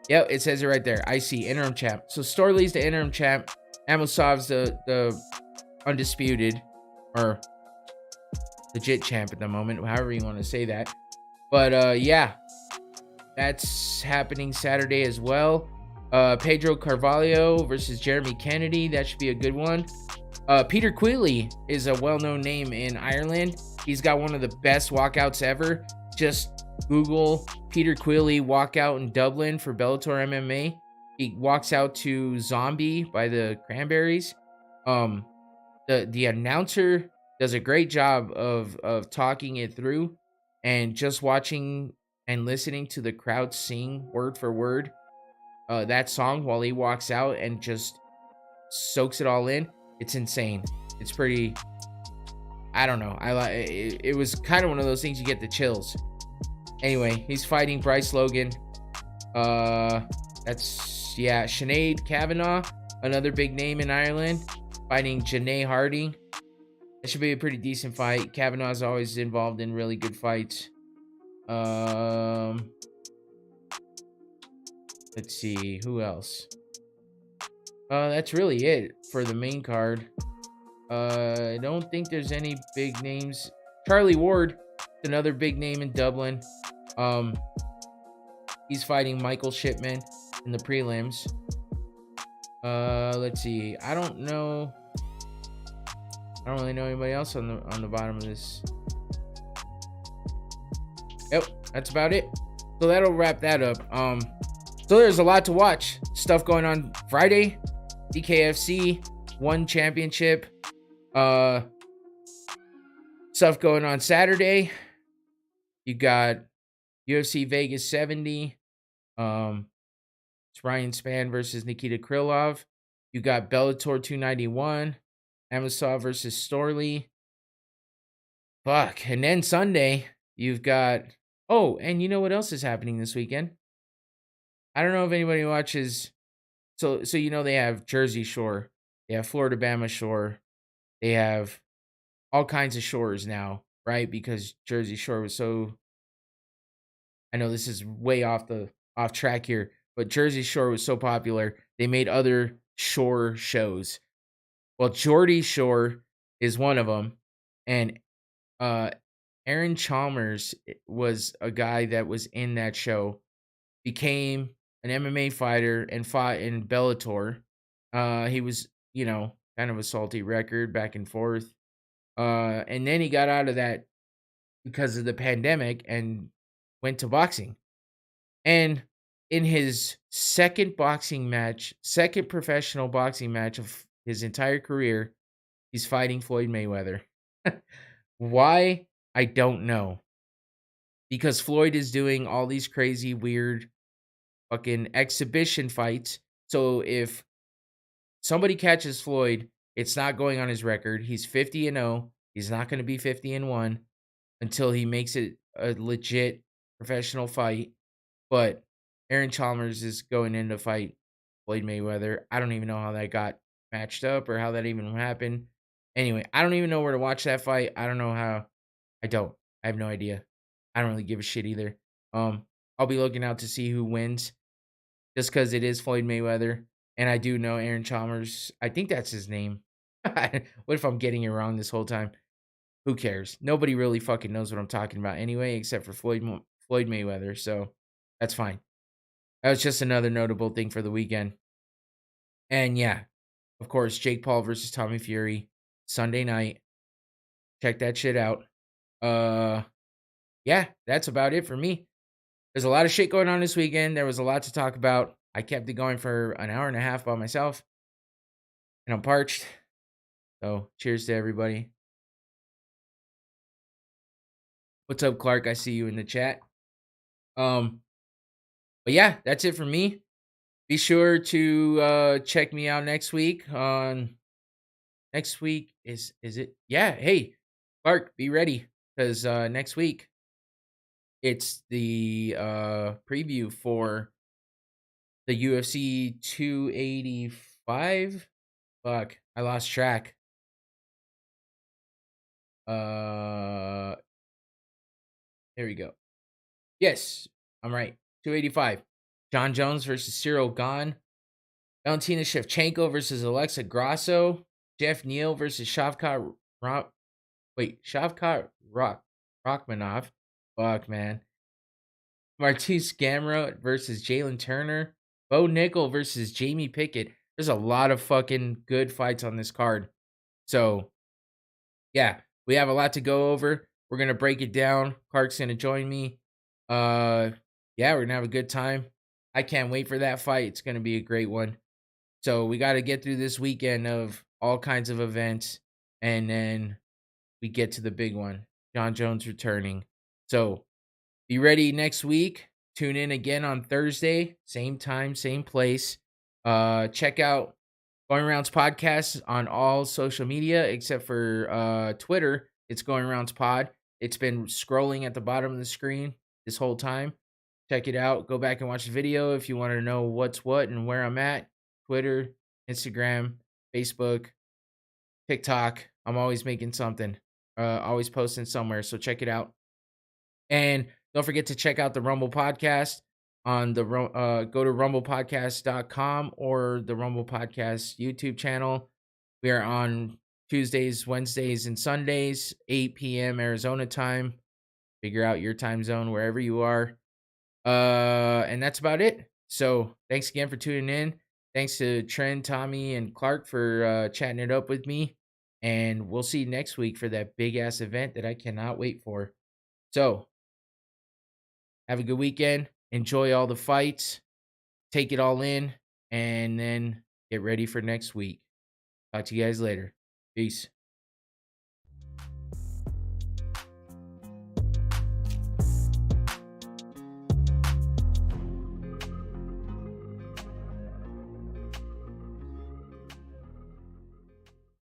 Yep, it says it right there. I see, interim champ. So Storley's the interim champ. Amosov's the undisputed or legit champ at the moment, however you want to say that. But yeah, that's happening Saturday as well. Pedro Carvalho versus Jeremy Kennedy. That should be a good one. Peter Queally is a well-known name in Ireland. He's got one of the best walkouts ever. Just Google Peter Queally walkout in Dublin for Bellator MMA. He walks out to Zombie by the Cranberries. The announcer does a great job of talking it through, and just watching and listening to the crowd sing word for word that song while he walks out and just soaks it all in. It's insane. It's pretty, I don't know. It was kind of one of those things you get the chills. Anyway, he's fighting Bryce Logan. That's, yeah, Sinead Kavanagh, another big name in Ireland, fighting Janae Harding. It should be a pretty decent fight. Kavanagh's always involved in really good fights. Let's see, who else? That's really it for the main card. I don't think there's any big names. Charlie Ward, another big name in Dublin. He's fighting Michael Shipman in the prelims. Let's see. I don't really know anybody else on the bottom of this. Yep, that's about it. So that'll wrap that up. So there's a lot to watch. Stuff going on Friday. BKFC won championship. Stuff going on Saturday. You got UFC Vegas 70. It's Ryan Spann versus Nikita Krylov. You got Bellator 291. Amosov versus Storley. Fuck. And then Sunday, you've got. Oh, and you know what else is happening this weekend? I don't know if anybody watches. So you know they have Jersey Shore, they have Florida Bama Shore, they have all kinds of shores now, right? Because Jersey Shore was so. I know this is way off track here, but Jersey Shore was so popular, they made other shore shows. Well, Geordie Shore is one of them, and uh, Aaron Chalmers was a guy that was in that show, became an MMA fighter and fought in Bellator. He was, kind of a salty record back and forth. And then he got out of that because of the pandemic and went to boxing. And in his second professional boxing match of his entire career, he's fighting Floyd Mayweather. Why? I don't know. Because Floyd is doing all these crazy, weird, fucking exhibition fights. So if somebody catches Floyd, it's not going on his record. He's 50-0. He's not going to be 50-1 until he makes it a legit professional fight. But Aaron Chalmers is going in to fight Floyd Mayweather. I don't even know how that got matched up or how that even happened. Anyway, I don't even know where to watch that fight. I don't know how. I don't. I have no idea. I don't really give a shit either. I'll be looking out to see who wins just because it is Floyd Mayweather. And I do know Aaron Chalmers. I think that's his name. What if I'm getting it wrong this whole time? Who cares? Nobody really fucking knows what I'm talking about anyway, except for Floyd Mayweather. So that's fine. That was just another notable thing for the weekend. And yeah, of course, Jake Paul versus Tommy Fury, Sunday night. Check that shit out. Yeah, that's about it for me. There's a lot of shit going on this weekend. There was a lot to talk about. I kept it going for an hour and a half by myself. And I'm parched. So cheers to everybody. What's up, Clark? I see you in the chat. But yeah, that's it for me. Be sure to check me out next week on next week is it? Yeah, hey, Clark, be ready because next week it's the preview for the UFC 285. Fuck, I lost track. There we go. Yes, I'm right. 285. John Jones versus Cyril Gahn. Valentina Shevchenko versus Alexa Grasso. Jeff Neal versus Shavkat Rachmanov. Fuck, man. Martins Gamrot versus Jalen Turner. Bo Nickel versus Jamie Pickett. There's a lot of fucking good fights on this card. So, yeah, we have a lot to go over. We're going to break it down. Clark's going to join me. Yeah, we're going to have a good time. I can't wait for that fight. It's going to be a great one. So we got to get through this weekend of all kinds of events, and then we get to the big one, John Jones returning. So be ready next week. Tune in again on Thursday, same time, same place. Check out Going Rounds Podcast on all social media except for Twitter. It's Going Rounds Pod. It's been scrolling at the bottom of the screen this whole time. Check it out. Go back and watch the video if you want to know what's what and where I'm at. Twitter, Instagram, Facebook, TikTok. I'm always making something. Always posting somewhere. So check it out. And don't forget to check out the Rumble Podcast on the go to rumblepodcast.com or the Rumble Podcast YouTube channel. We are on Tuesdays, Wednesdays, and Sundays, 8 p.m. Arizona time. Figure out your time zone wherever you are. And that's about it. So thanks again for tuning in. Thanks to Trent, Tommy, and Clark for chatting it up with me. And we'll see you next week for that big ass event that I cannot wait for. So have a good weekend. Enjoy all the fights. Take it all in. And then get ready for next week. Talk to you guys later. Peace.